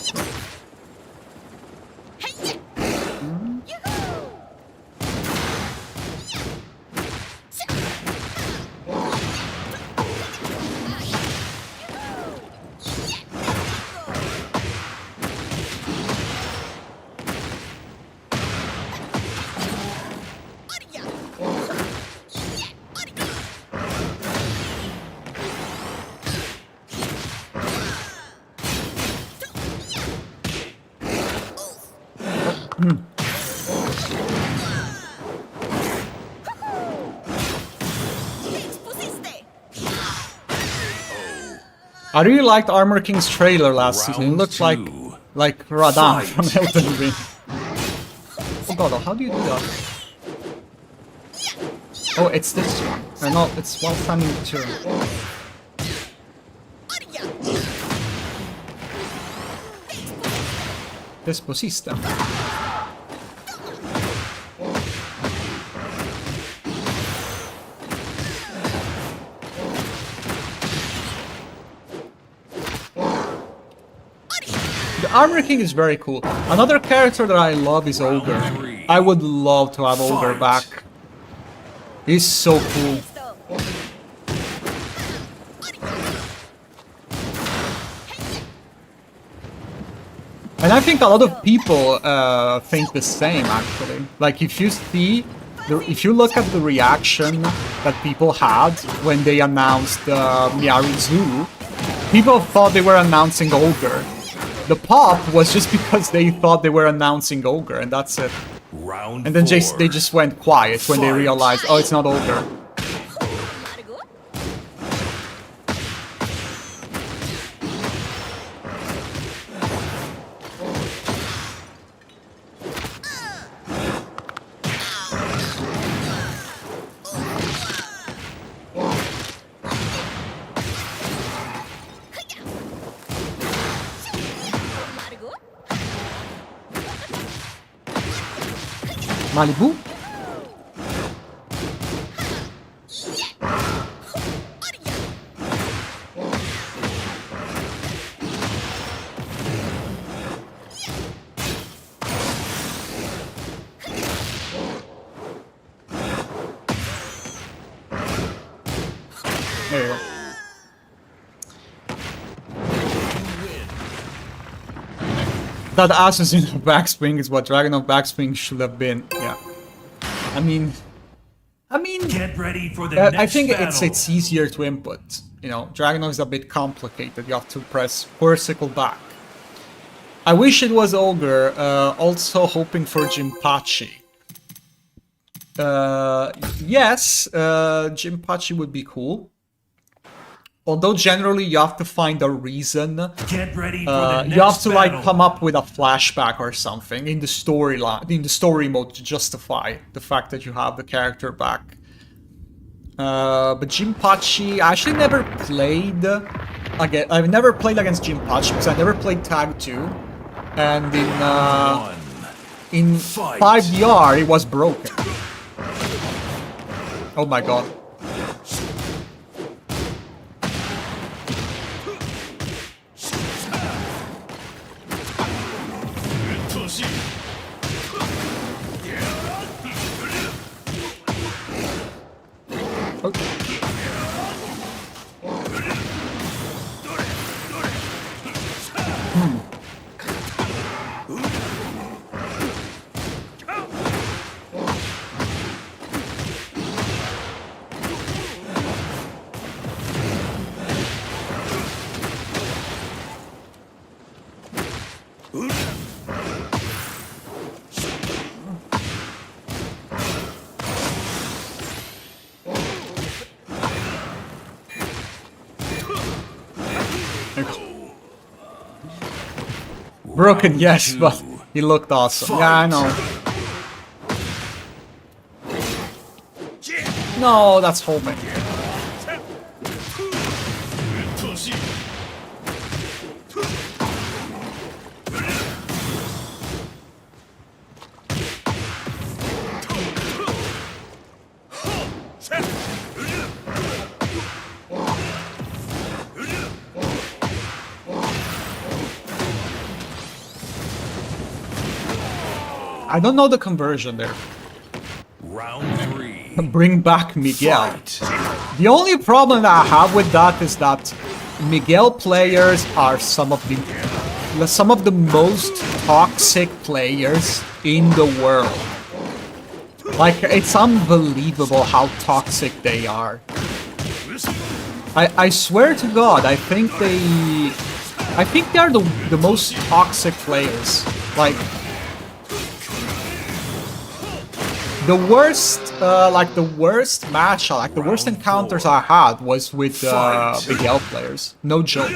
I really liked Armor King's trailer last season. It Round looked 2. like Radan Fight. from Elden Ring. Oh god, how do you do that? Oh, it's this one. No, it's while standing the turn. Desposista. Armor King is very cool. Another character that I love is Ogre. I would love to have Ogre back. He's so cool. And I think a lot of people think the same, actually. Like, if you see, if you look at the reaction that people had when they announced Miyaru, people thought they were announcing Ogre. The pop was just because they thought they were announcing Ogre, and that's it. Round And then four. they just went quiet when they realized, oh, it's not Ogre. Malibu? There you go. That Assassin of Backswing is what Dragon of Backswing should have been. Yeah. I mean, Get ready for the next I think battle. it's easier to input. You know, Dragunov is a bit complicated. You have to press circle back. I wish it was Ogre. Also hoping for Jinpachi. Yes, Jinpachi would be cool. Although generally you have to find a reason. Get ready for the next You have to like battle. come up with a flashback or something in the storyline, in the story mode, to justify the fact that you have the character back. But Jinpachi, I actually never played again. I've never played against Jinpachi because I never played Tag 2, and in 5DR it was broken. Oh my god. Broken, yes, but he looked awesome. Yeah, I know. No, that's homing. I don't know the conversion there. Round 3. Bring back Miguel. Fight. The only problem that I have with that is that Miguel players are some of the most toxic players in the world. Like, it's unbelievable how toxic they are. I swear to God, I think they are the most toxic players. Like, the worst match, like the worst encounters I had was with Miguel players. No joke.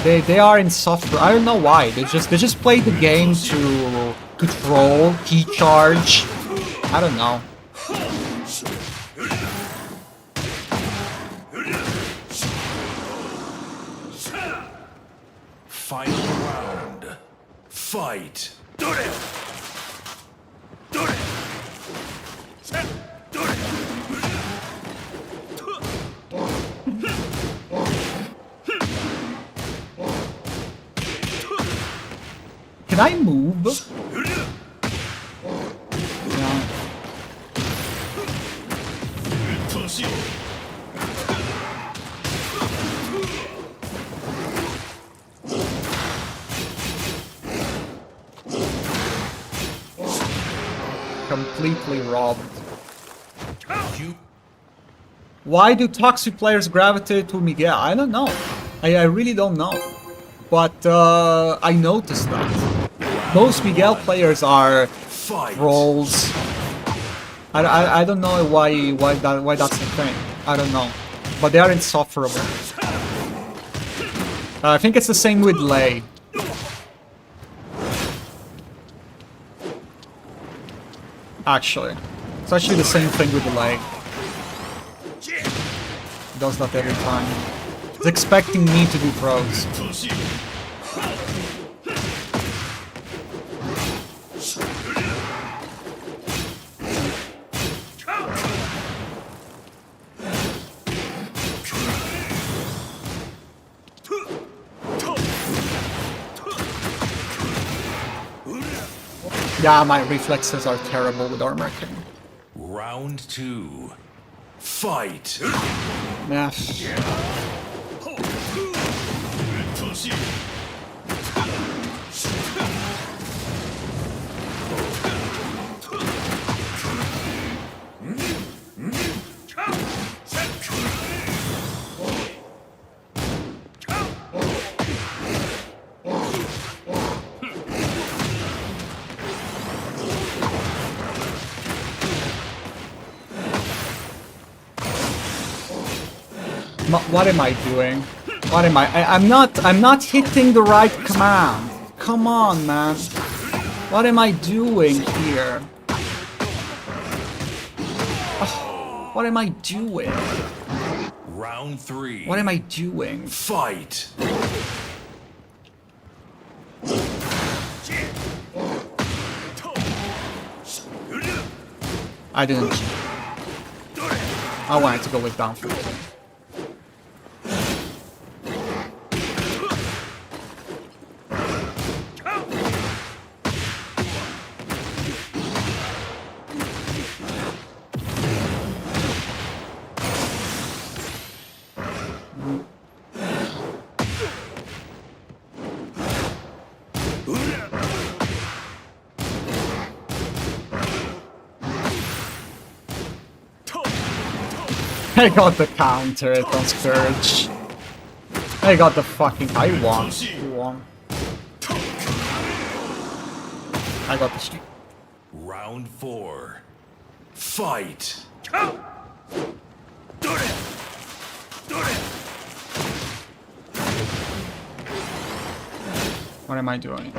They are insufferable. I don't know why. They just play the game to troll, key charge. I don't know. Final round. Fight. I move? Yeah. Completely robbed. Why do toxic players gravitate to Miguel? I don't know. I really don't know. But I noticed that. Most Miguel players are trolls. I don't know why that's the thing. I don't know. But they are insufferable. I think it's the same with Lei. Actually. It's actually the same thing with Lei. Does that every time. It's expecting me to do pros. Yeah, my reflexes are terrible with Armor King. Round 2. Fight! Yeah. What am I doing? What am I'm not hitting the right command. Come on, man. What am I doing here? Oh, what am I doing? Round 3. What am I doing? Fight! I didn't. I wanted to go with down 15. I got the counter it on Scourge. I got the fucking... I won. You won. I got the streak. Round 4. Fight! What am I doing?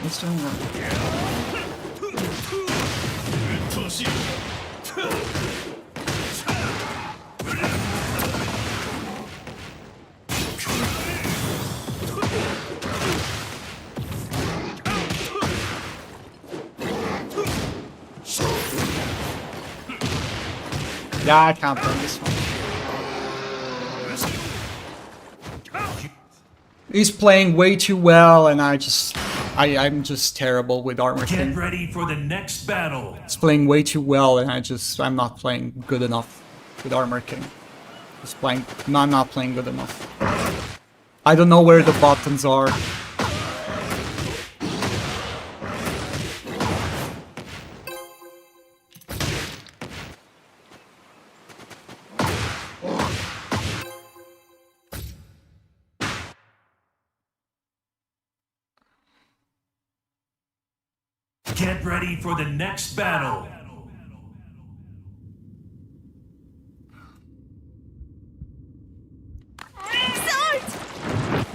It's doing work. Yeah, I can't play this one. He's playing way too well, and I'm just terrible with Armor Get King. ready for the next battle. He's playing way too well, and I'm not playing good enough with Armor King. He's playing, no, I'm not playing good enough. I don't know where the buttons are. Get ready for the next battle.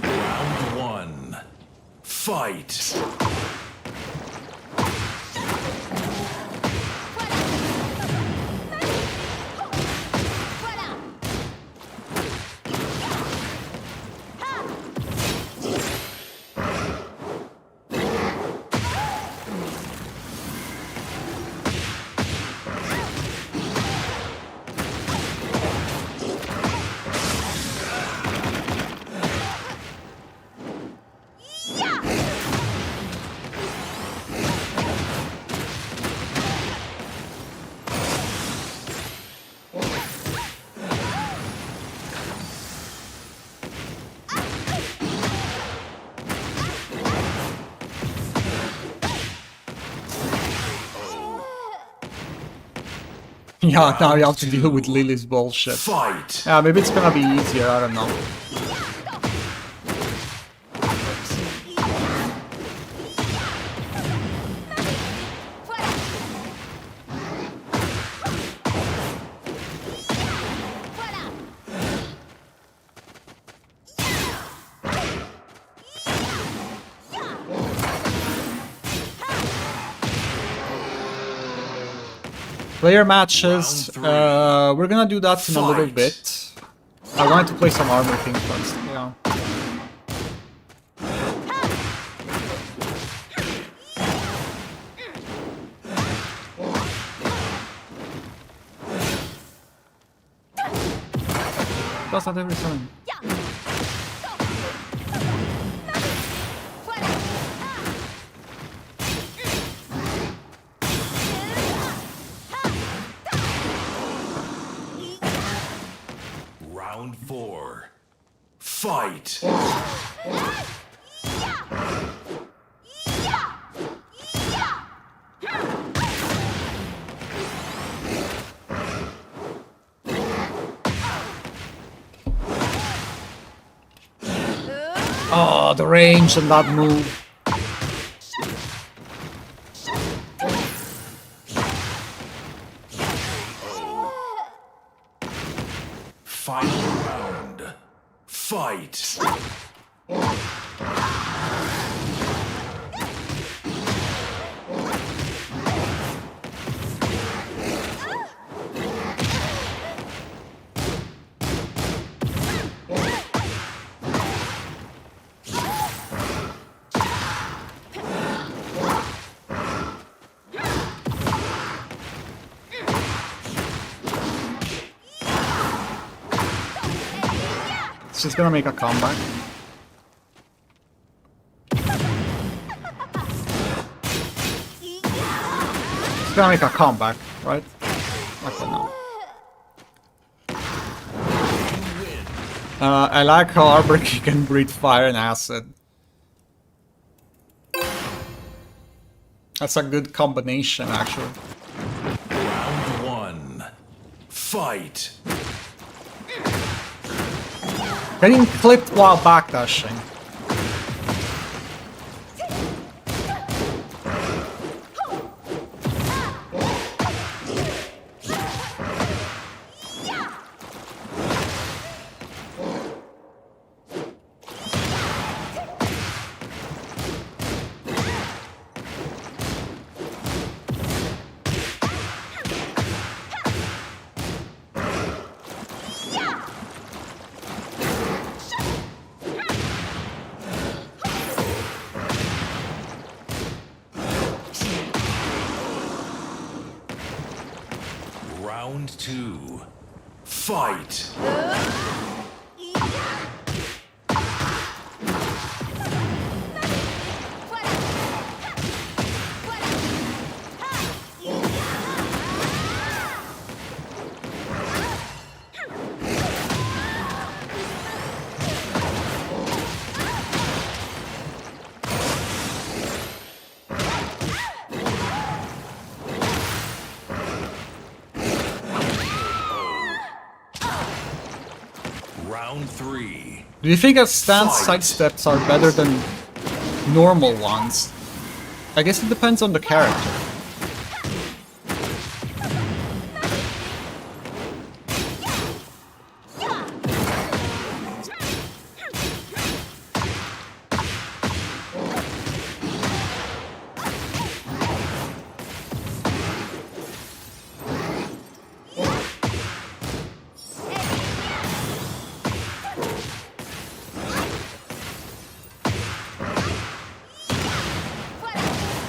Round 1. Fight! Yeah, now you have to Round deal with two. Lily's bullshit. Fight. Yeah, maybe it's gonna be easier, I don't know. Player matches, Round three. we're gonna do that in a little Fight. bit. I wanted to play some Armor King first, yeah. Does that every time. Round four. Fight. Oh, the range on that move. Final round. Fight. She's gonna make a comeback. She's gonna make a comeback, right? Okay, no. I like how Arbor can breathe fire and acid. That's a good combination, actually. Round one. Fight. Getting clipped while backdashing. Round two. Fight. Round three. Do you think that stance Fight. sidesteps are better than normal ones? I guess it depends on the character.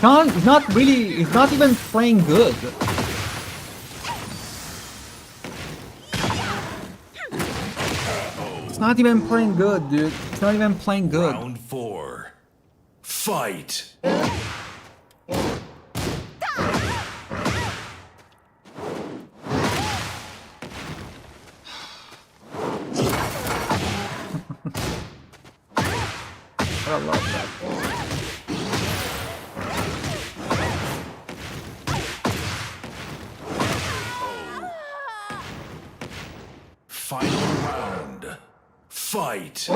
No, he's not really, he's not even playing good. It's not even playing good, dude. It's not even playing good. Round four. Fight. I love that. Final round. Fight.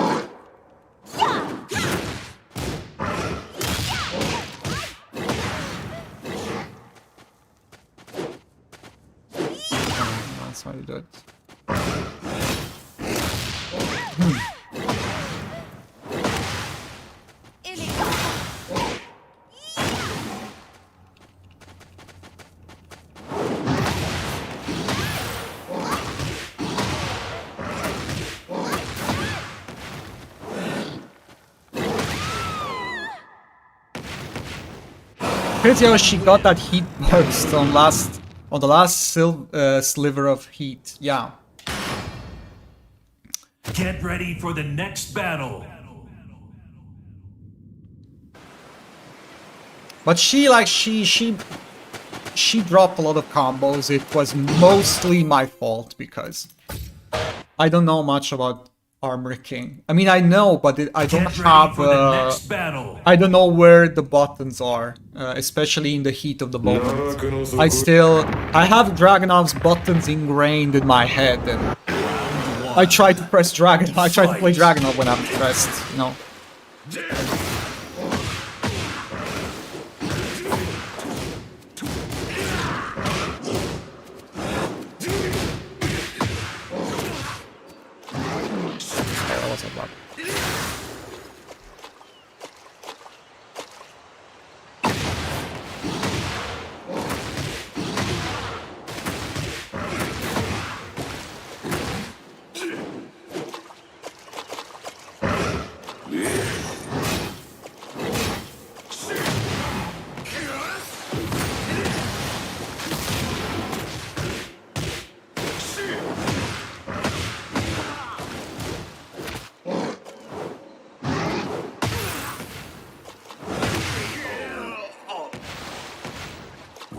That's how you do it. Crazy how she got that heat burst on the last sliver of heat. Yeah. Get ready for the next battle. But she dropped a lot of combos. It was mostly my fault because I don't know much about Armor King. I mean, I know, but I don't Get ready have. for the next battle. I don't know where the buttons are, especially in the heat of the moment. I have Dragonov's buttons ingrained in my head, and I try to press Dragon. I try to play Dragonov when I'm stressed, you know. That was a bug.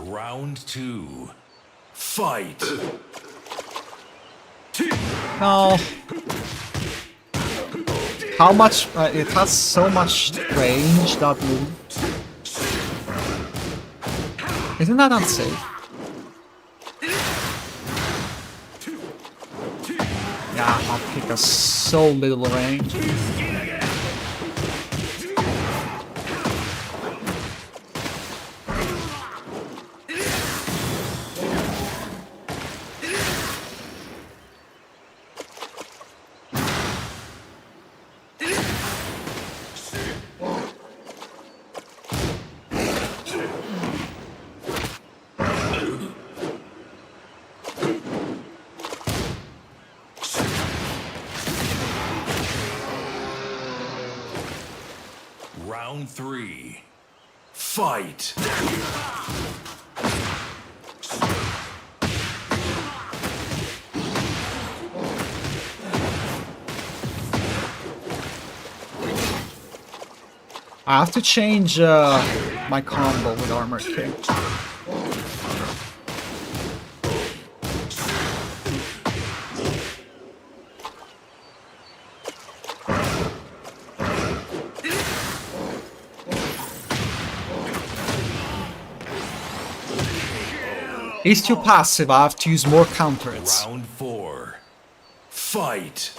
Round 2. Fight. No. How much? It has so much range, that move. Isn't that unsafe? Yeah, that kick has so little range. Round 3. Fight. I have to change my combo with Armor King. He's too passive, I have to use more counters. Round 4. Fight.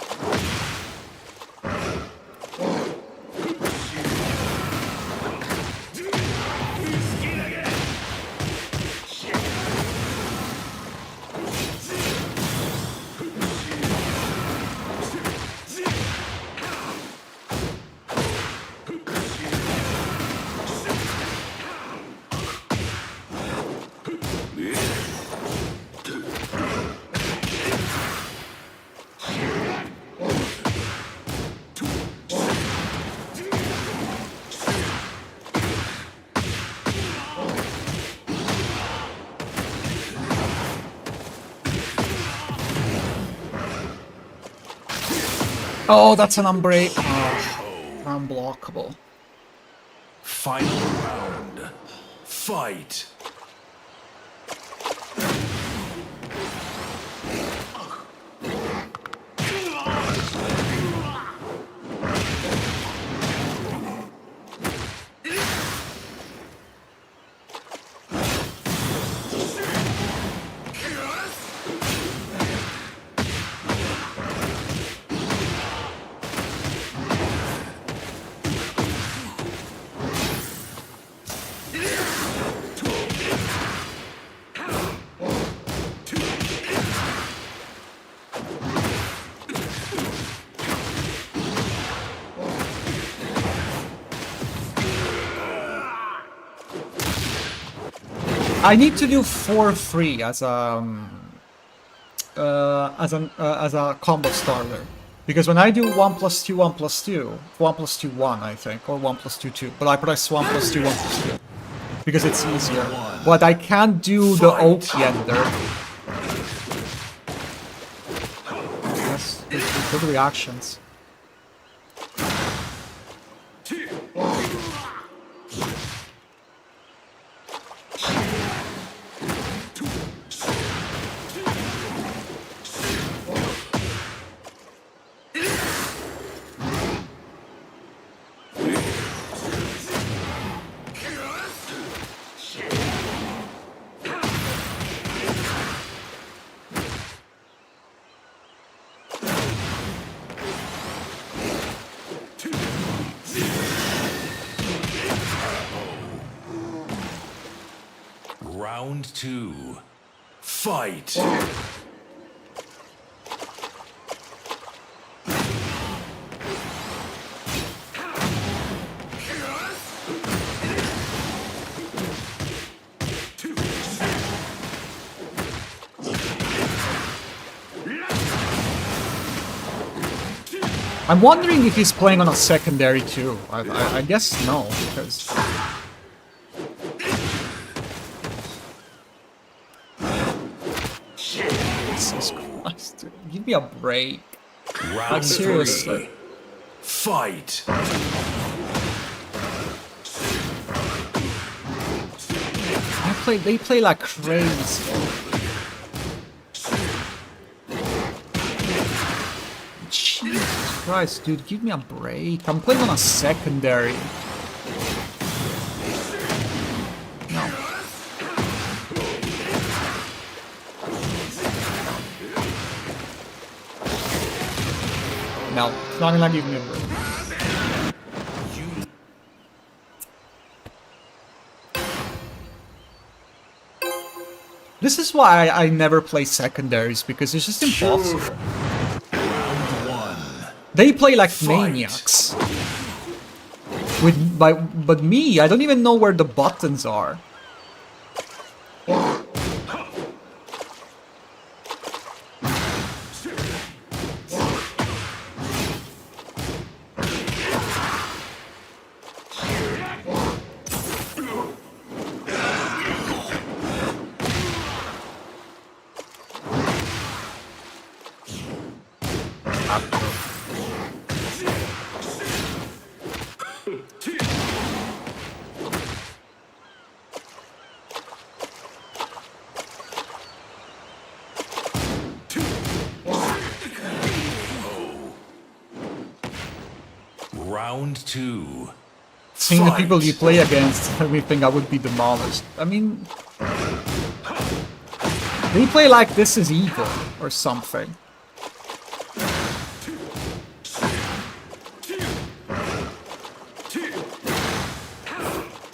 Oh, that's an unblockable. Final round. Fight. I need to do 4-3 as a combo starter. Because when I do 1+2, 1+2, 1+2, 1, I think, or 1+2, 2, but I press 1+2, 1+2. Because it's easier. But I can't do the Oki ender. That's good reactions. Round 2. Fight! I'm wondering if he's playing on a secondary too. I guess no, because... Jesus Christ, dude. Give me a break. Round Like, seriously. 3. Fight! They play like crazy. Jesus Christ, dude, give me a break. I'm playing on a secondary. No. No, it's not gonna give me a break. This is why I never play secondaries, because it's just impossible. They play like maniacs. But me, I don't even know where the buttons are. Round 2. Seeing the people you play against, we think I would be demolished. I mean... They play like this is evil, or something.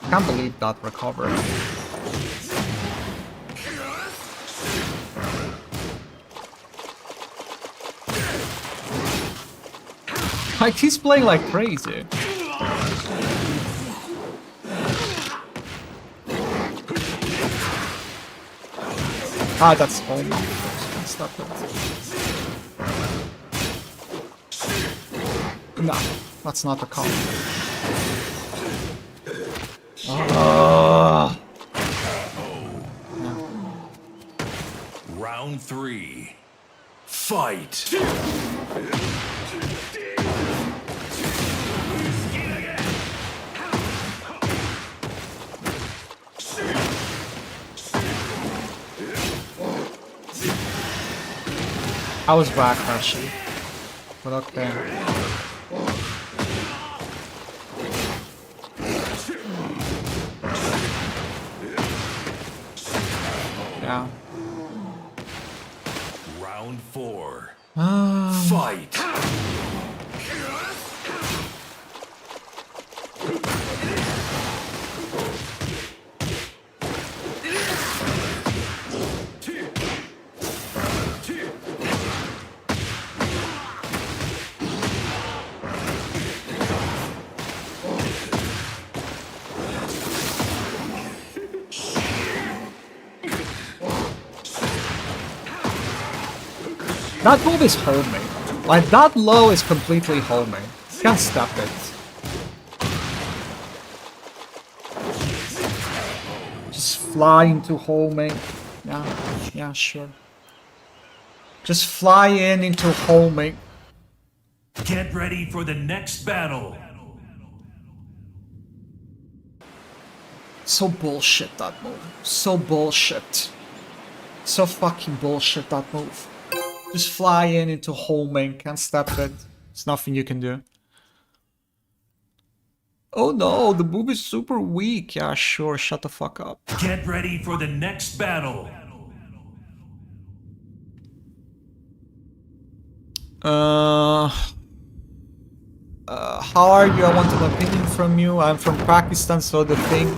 Can't believe that recovery. Like, he's playing like crazy. Ah, that's home. Stop it. No, that's not the call. Round 3. Fight! I was back actually. But okay. Yeah. Round 4. Fight! That move is homing. Like, that low is completely homing. Can't stop it. Just fly into homing. Yeah, sure. Just fly into homing. Get ready for the next battle. So bullshit, that move. So bullshit. So fucking bullshit, that move. Just fly into homing. Can't stop it. There's nothing you can do. Oh no, the move is super weak. Yeah, sure, shut the fuck up. Get ready for the next battle. How are you? I want an opinion from you. I'm from Pakistan, so the thing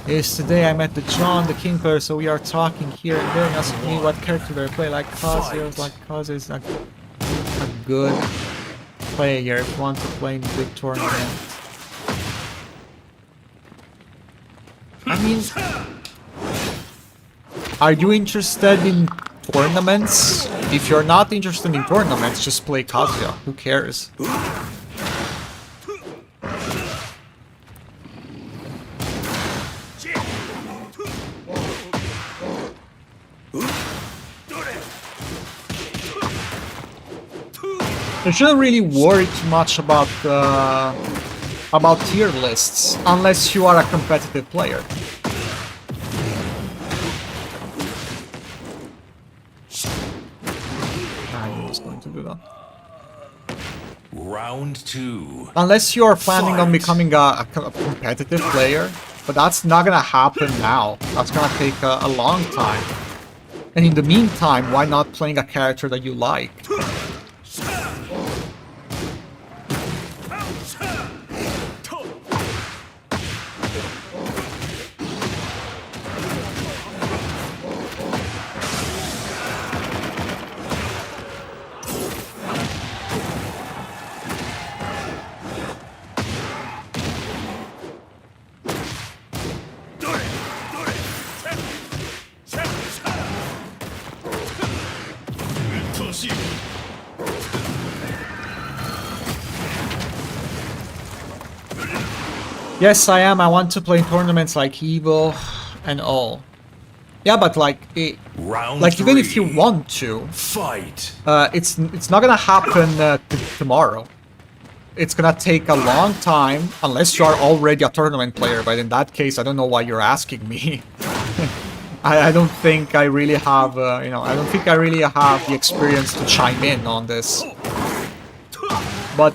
is today I met the John, the King player, so we are talking here and there, asking me what character do I play. Like Kazuya, like Kazuya is like a good player if you want to play in a big tournament. I mean, are you interested in tournaments? If you're not interested in tournaments, just play Kazuya. Who cares? You shouldn't really worry too much about tier lists unless you are a competitive player. I was going to do that. Round 2. Unless you are planning on becoming a competitive player, but that's not gonna happen now. That's gonna take a long time. And in the meantime, why not playing a character that you like? Yes, I am. I want to play in tournaments like Evo and all. Yeah, but like, Round even if 3. you want to, Fight. it's not gonna happen tomorrow. It's gonna take a long time, unless you are already a tournament player. But in that case, I don't know why you're asking me. I don't think I really have, I don't think I really have the experience to chime in on this. But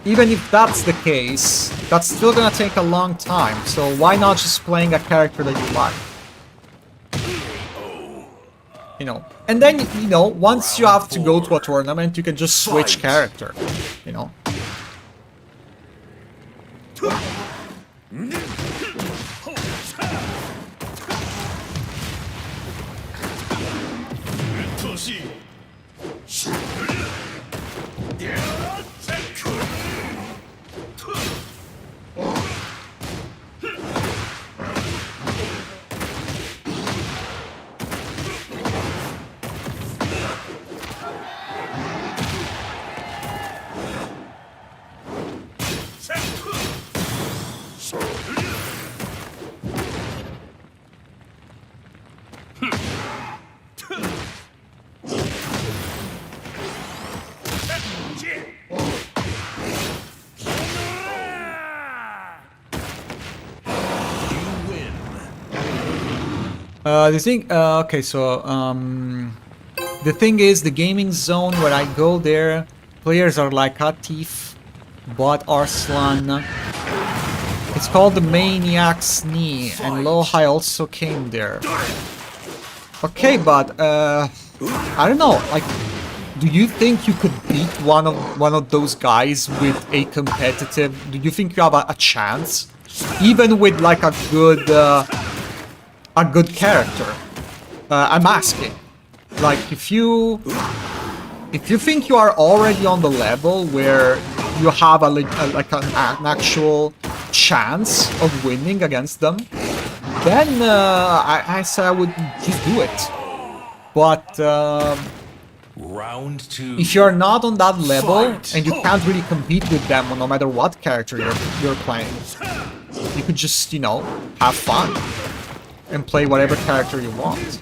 even if that's the case, that's still gonna take a long time, so why not just playing a character that you like? And then, once you have to go to a tournament, you can just switch character, the thing is, the gaming zone where I go there, players are like Atif, Bot Arslan. It's called the Maniac's Knee, and Lohai also came there. Okay, but I don't know. Like, do you think you could beat one of those guys with a competitive? Do you think you have a chance, even with like a good character? I'm asking. Like, if you think you are already on the level where you have an actual chance of winning against them, then I said I would just do it. But Round 2. if you're not on that level Fight. and you can't really compete with them no matter what character you're playing, you could just, you know, have fun and play whatever character you want.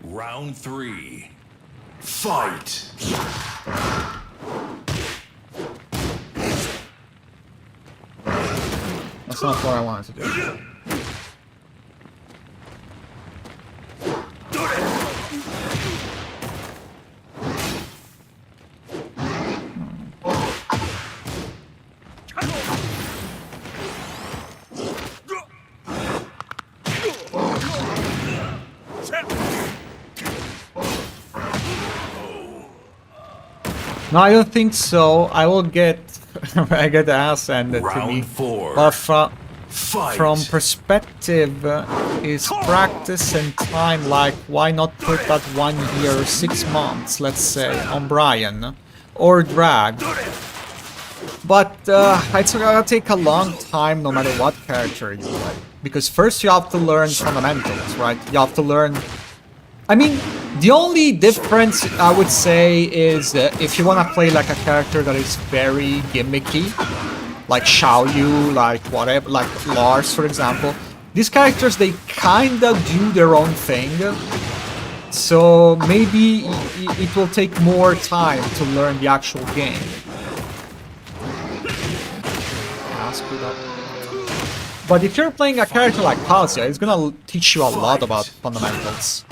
Round 3. Fight. That's not what I wanted to do. No, I don't think so. I will get I get the ass handed to me. Round 4. But Fight. from perspective, is practice and time like, why not put that 1 year or 6 months, let's say, on Brian or Drag? But it's gonna take a long time no matter what character you play. Because first you have to learn fundamentals, right? You have to learn... I mean, the only difference I would say is if you want to play like a character that is very gimmicky, like Xiaoyu, like whatever, like Lars, for example. These characters, they kinda do their own thing, so maybe it will take more time to learn the actual game. Yeah, screwed up. But if you're playing a character like Kazuya, it's gonna teach you a lot about fundamentals.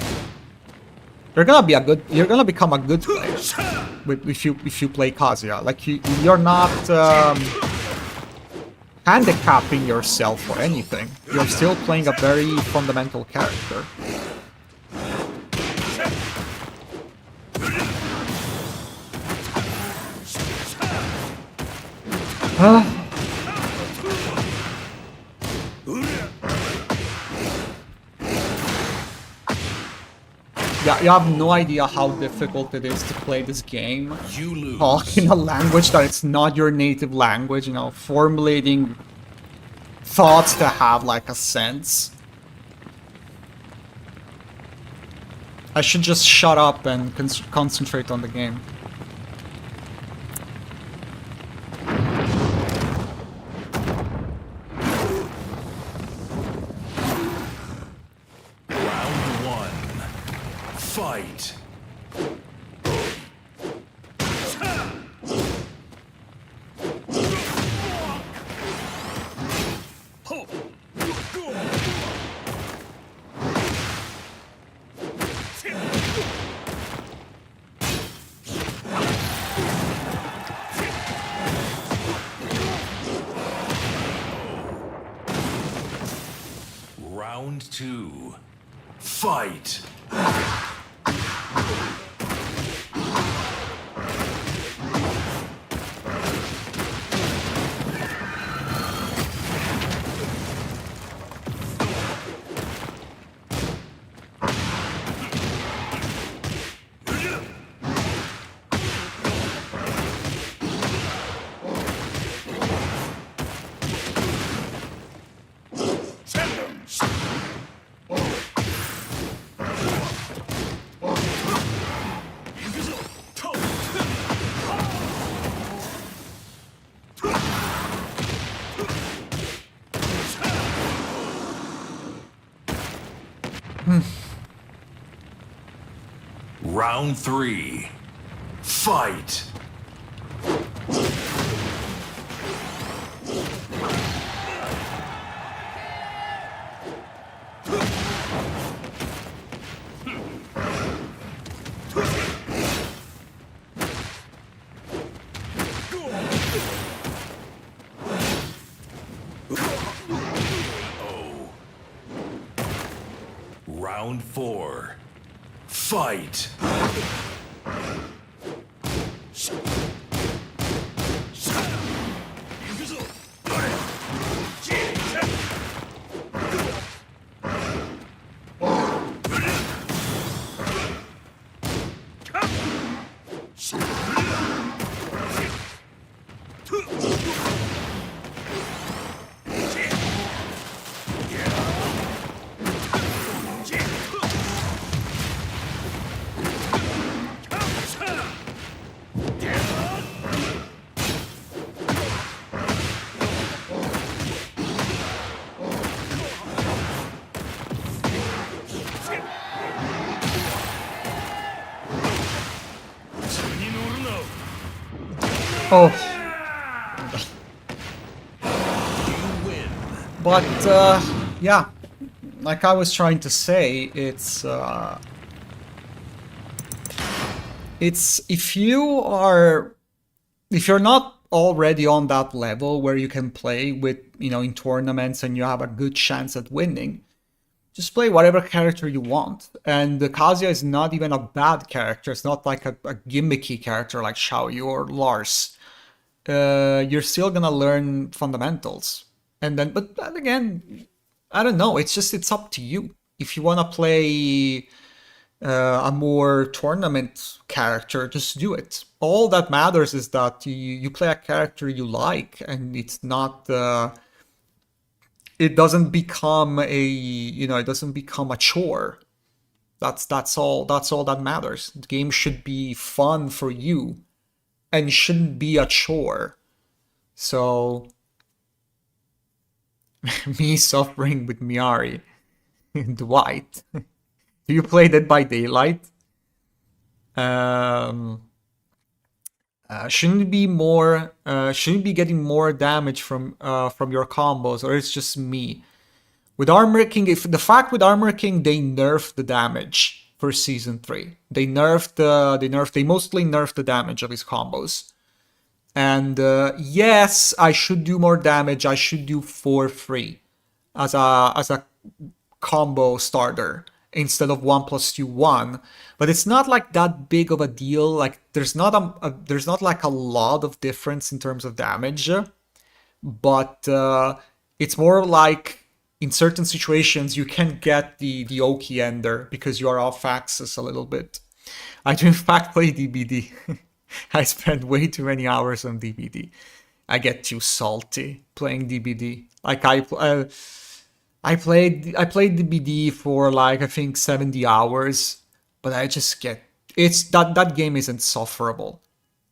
You're gonna become a good player if you play Kazuya. Like you're not handicapping yourself for anything. You're still playing a very fundamental character. Yeah, you have no idea how difficult it is to play this game. You lose. Talk in a language that it's not your native language, you know, formulating thoughts that have like a sense. I should just shut up and concentrate on the game. Round 1. Fight. Round 2. Fight. Round 3. Fight. Round 4. Fight! Oh, but yeah, like I was trying to say, it's if you're not already on that level where you can play with, you know, in tournaments and you have a good chance at winning, just play whatever character you want. And the Kazuya is not even a bad character. It's not like a gimmicky character like Xiaoyu or Lars. You're still gonna learn fundamentals. And then, but again, I don't know. It's up to you. If you wanna play a more tournament character, just do it. All that matters is that you play a character you like, and it's not. It doesn't become it doesn't become a chore. That's all that matters. The game should be fun for you and shouldn't be a chore. So me suffering with Miari Dwight. Do you play Dead by Daylight? Shouldn't be getting more damage from your combos, or it's just me. With Armor King, if the fact with Armor King they nerfed the damage for season 3. They mostly nerfed the damage of his combos. And yes, I should do more damage. I should do 4-3 as a combo starter instead of 1+2-1. But it's not like that big of a deal. Like there's not like a lot of difference in terms of damage, but it's more like in certain situations you can get the Oki Ender because you are off axis a little bit. I do in fact play DBD. I spend way too many hours on DBD. I get too salty playing DBD. Like I played DBD for like I think 70 hours, but I just get that game is insufferable.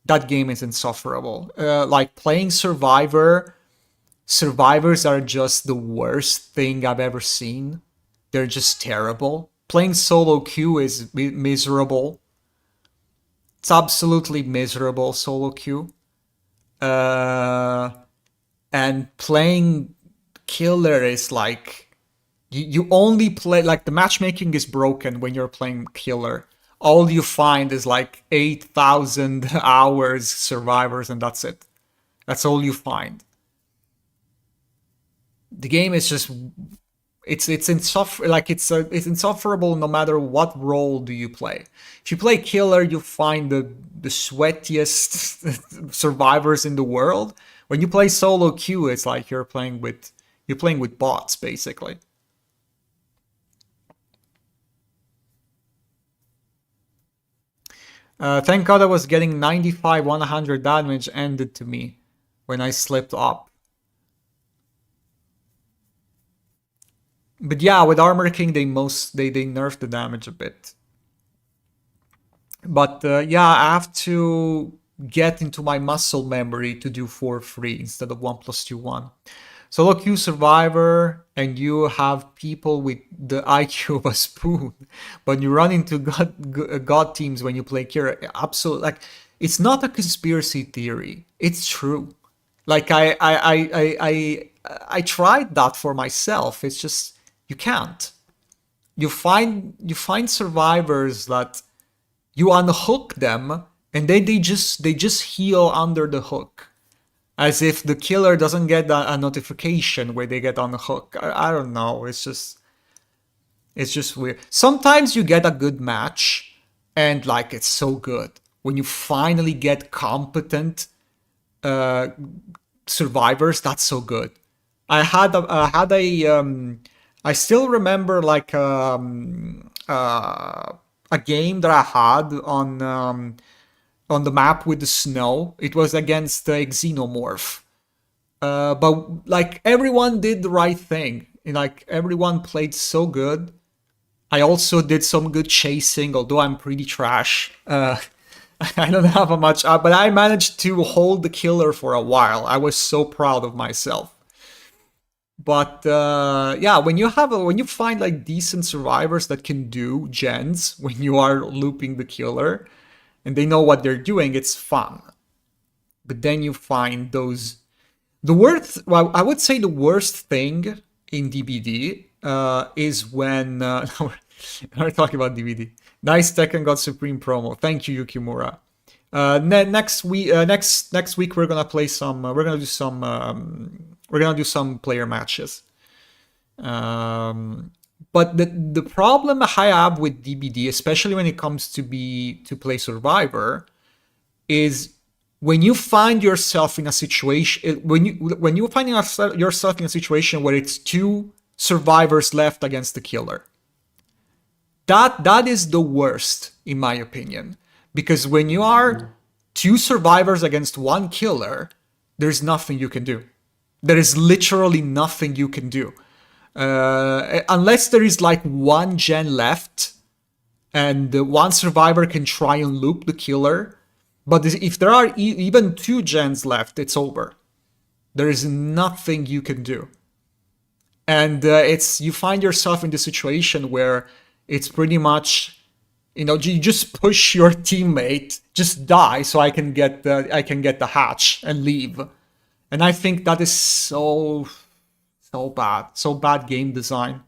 That game is insufferable. Like playing Survivors are just the worst thing I've ever seen. They're just terrible. Playing solo queue is miserable. It's absolutely miserable, solo queue. And playing killer is like you only play like the matchmaking is broken when you're playing killer. All you find is like 8,000 hours survivors, and that's it. That's all you find. The game is just it's insufferable no matter what role do you play. If you play killer, you find the sweatiest survivors in the world. When you play solo queue, it's like you're playing with bots basically. Thank God I was getting 95 100 damage ended to me when I slipped up. But yeah, with Armor King they nerfed the damage a bit. But yeah, I have to get into my muscle memory to do 4-3 instead of 1+2-1. Solo queue survivor, and you have people with the IQ of a spoon, but you run into god teams when you play Kira. Absolutely, like it's not a conspiracy theory. It's true. Like I tried that for myself. It's just you can't. You find survivors that you unhook them and they just heal under the hook, as if the killer doesn't get a notification where they get on the hook. I don't know. It's just It's just weird. Sometimes you get a good match and like it's so good. When you finally get competent uh, survivors, that's so good. I still remember like a game that I had on the map with the snow. It was against a xenomorph. But like everyone did the right thing. Like everyone played so good. I also did some good chasing, although I'm pretty trash. I don't have a much, but I managed to hold the killer for a while. I was so proud of myself. But yeah, when you find like decent survivors that can do gens when you are looping the killer, and they know what they're doing, it's fun. But then you find those the worst. Well, I would say the worst thing in DBD is when we're talking about DBD. Nice Tekken got Supreme promo. Thank you, Yukimura. Next week we're gonna play some. We're gonna do some player matches. But the problem I have with DBD, especially when it comes to play Survivor, is when you find yourself in a situation when you find yourself in a situation where it's two survivors left against the killer. That is the worst, in my opinion, because when you are two survivors against one killer, there's nothing you can do. There is literally nothing you can do, unless there is like one gen left, and one survivor can try and loop the killer. But if there are even two gens left, it's over. There is nothing you can do. And you find yourself in the situation where it's pretty much, you just push your teammate, just die so I can get the hatch and leave. And I think that is so bad game design.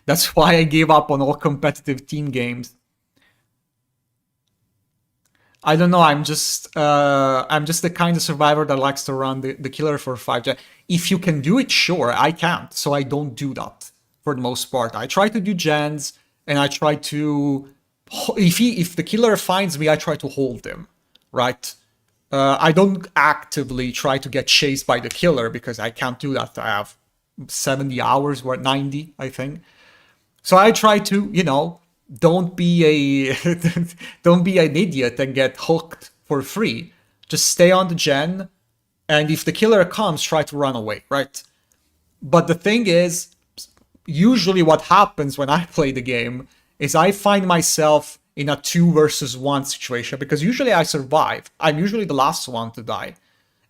That's why I gave up on all competitive team games. I don't know. I'm just the kind of survivor that likes to run the killer for 5 gens. If you can do it, sure. I can't, so I don't do that for the most part. I try to do gens, and I try to if the killer finds me, I try to hold him, right? I don't actively try to get chased by the killer because I can't do that. I have 70 hours or 90, I think. So I try to, don't be don't be an idiot and get hooked for free. Just stay on the gen, and if the killer comes, try to run away, right? But the thing is, usually what happens when I play the game is I find myself in a 2 versus 1 situation, because usually I survive. I'm usually the last one to die,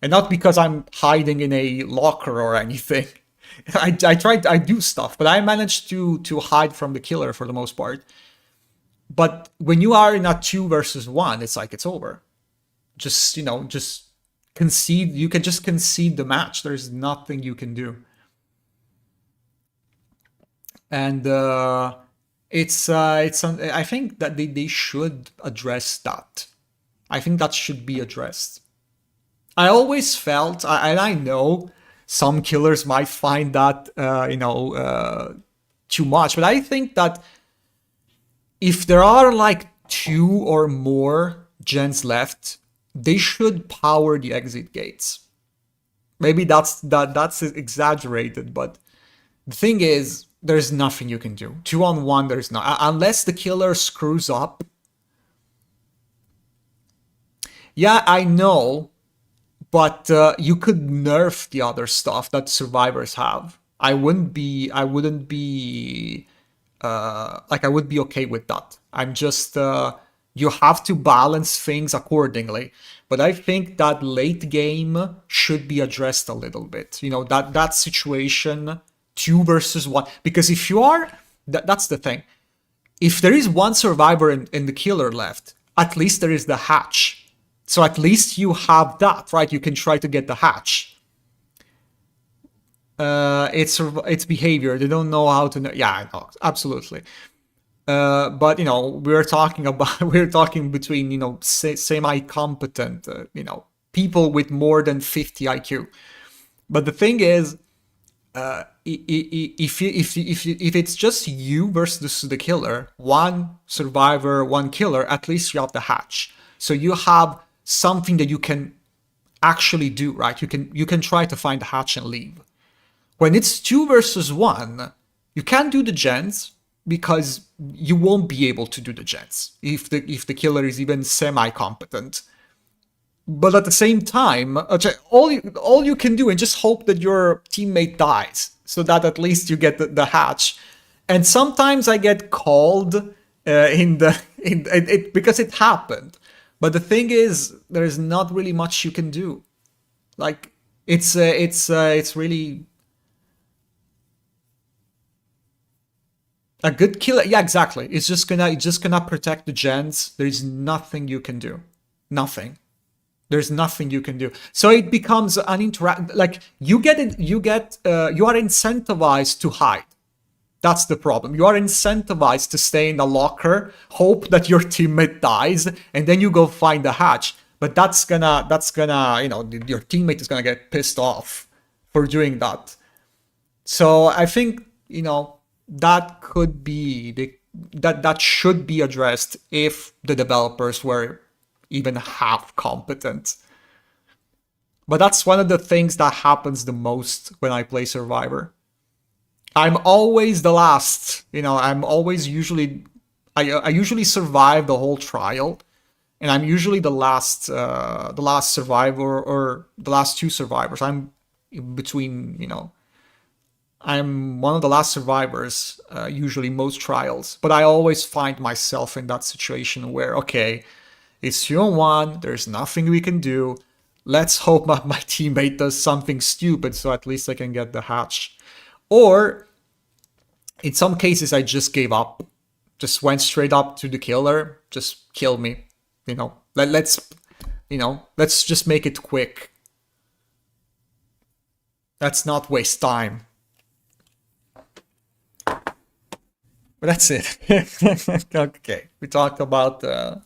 and not because I'm hiding in a locker or anything. I do stuff, but I manage to hide from the killer for the most part. But when you are in a 2 versus 1, it's like it's over. Just concede. You can just concede the match. There's nothing you can do. And I think that they should address that. I think that should be addressed. I always felt, and I know some killers might find that too much, but I think that if there are like 2 or more gens left, they should power the exit gates. Maybe that's exaggerated, but the thing is, there's nothing you can do. 2-on-1, there's not, unless the killer screws up. Yeah, I know, but you could nerf the other stuff that survivors have. I would be okay with that. I'm just you have to balance things accordingly. But I think that late game should be addressed a little bit. That situation, 2 versus 1, because if you are, that's the thing. If there is one survivor and the killer left, at least there is the hatch. So at least you have that, right? You can try to get the hatch. It's behavior. They don't know how to. Yeah, I know, absolutely. But we're talking between semi-competent people with more than 50 IQ. But the thing is, if it's just you versus the killer, one survivor, one killer, at least you have the hatch. So you have something that you can actually do, right? You can try to find the hatch and leave. When it's 2 versus 1, you can't do the gens because you won't be able to do the gens if the killer is even semi-competent. But at the same time, all you can do and just hope that your teammate dies, so that at least you get the hatch. And sometimes I get called in it because it happened. But the thing is, there's not really much you can do. Like it's really a good killer. Yeah, exactly. It's just gonna protect the gens. There's nothing you can do. Nothing. There's nothing you can do. So it becomes an interact. Like you are incentivized to hide. That's the problem. You are incentivized to stay in the locker, hope that your teammate dies, and then you go find the hatch. But that's gonna, your teammate is gonna get pissed off for doing that. So I think, that could be that should be addressed if the developers were even half competent. But that's one of the things that happens the most when I play Survivor. I'm always the last. I'm always usually I usually survive the whole trial, and I'm usually the last survivor or the last 2 survivors. I'm between, I'm one of the last survivors, usually most trials, but I always find myself in that situation where, okay, it's 2-on-1, there's nothing we can do. Let's hope my teammate does something stupid so at least I can get the hatch. Or, in some cases, I just gave up. Just went straight up to the killer, just kill me. Let's just make it quick. Let's not waste time. But that's it. Okay, we talked about a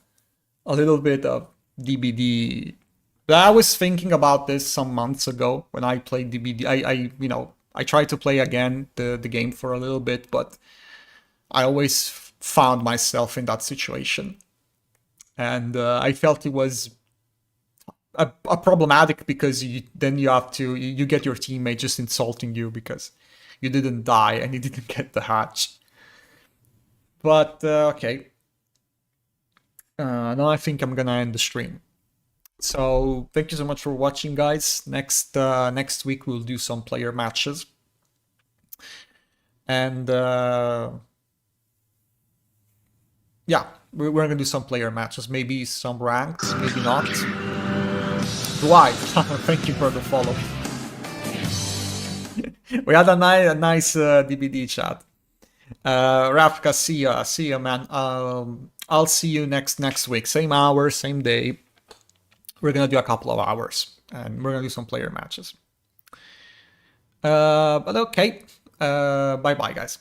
little bit of DBD. But I was thinking about this some months ago when I played DBD. I tried to play again the game for a little bit, but I always found myself in that situation. And I felt it was a problematic because then you have to, you get your teammate just insulting you because you didn't die and you didn't get the hatch. But okay. Now I think I'm gonna end the stream. So thank you so much for watching, guys. Next week we'll do some player matches, and yeah, we're gonna do some player matches. Maybe some ranks, maybe not. Dwight, thank you for the follow. We had a nice DBD chat. Rafka, see ya, man. I'll see you next week. Same hour, same day. We're gonna do a couple of hours, and we're gonna do some player matches. But okay. Bye bye, guys.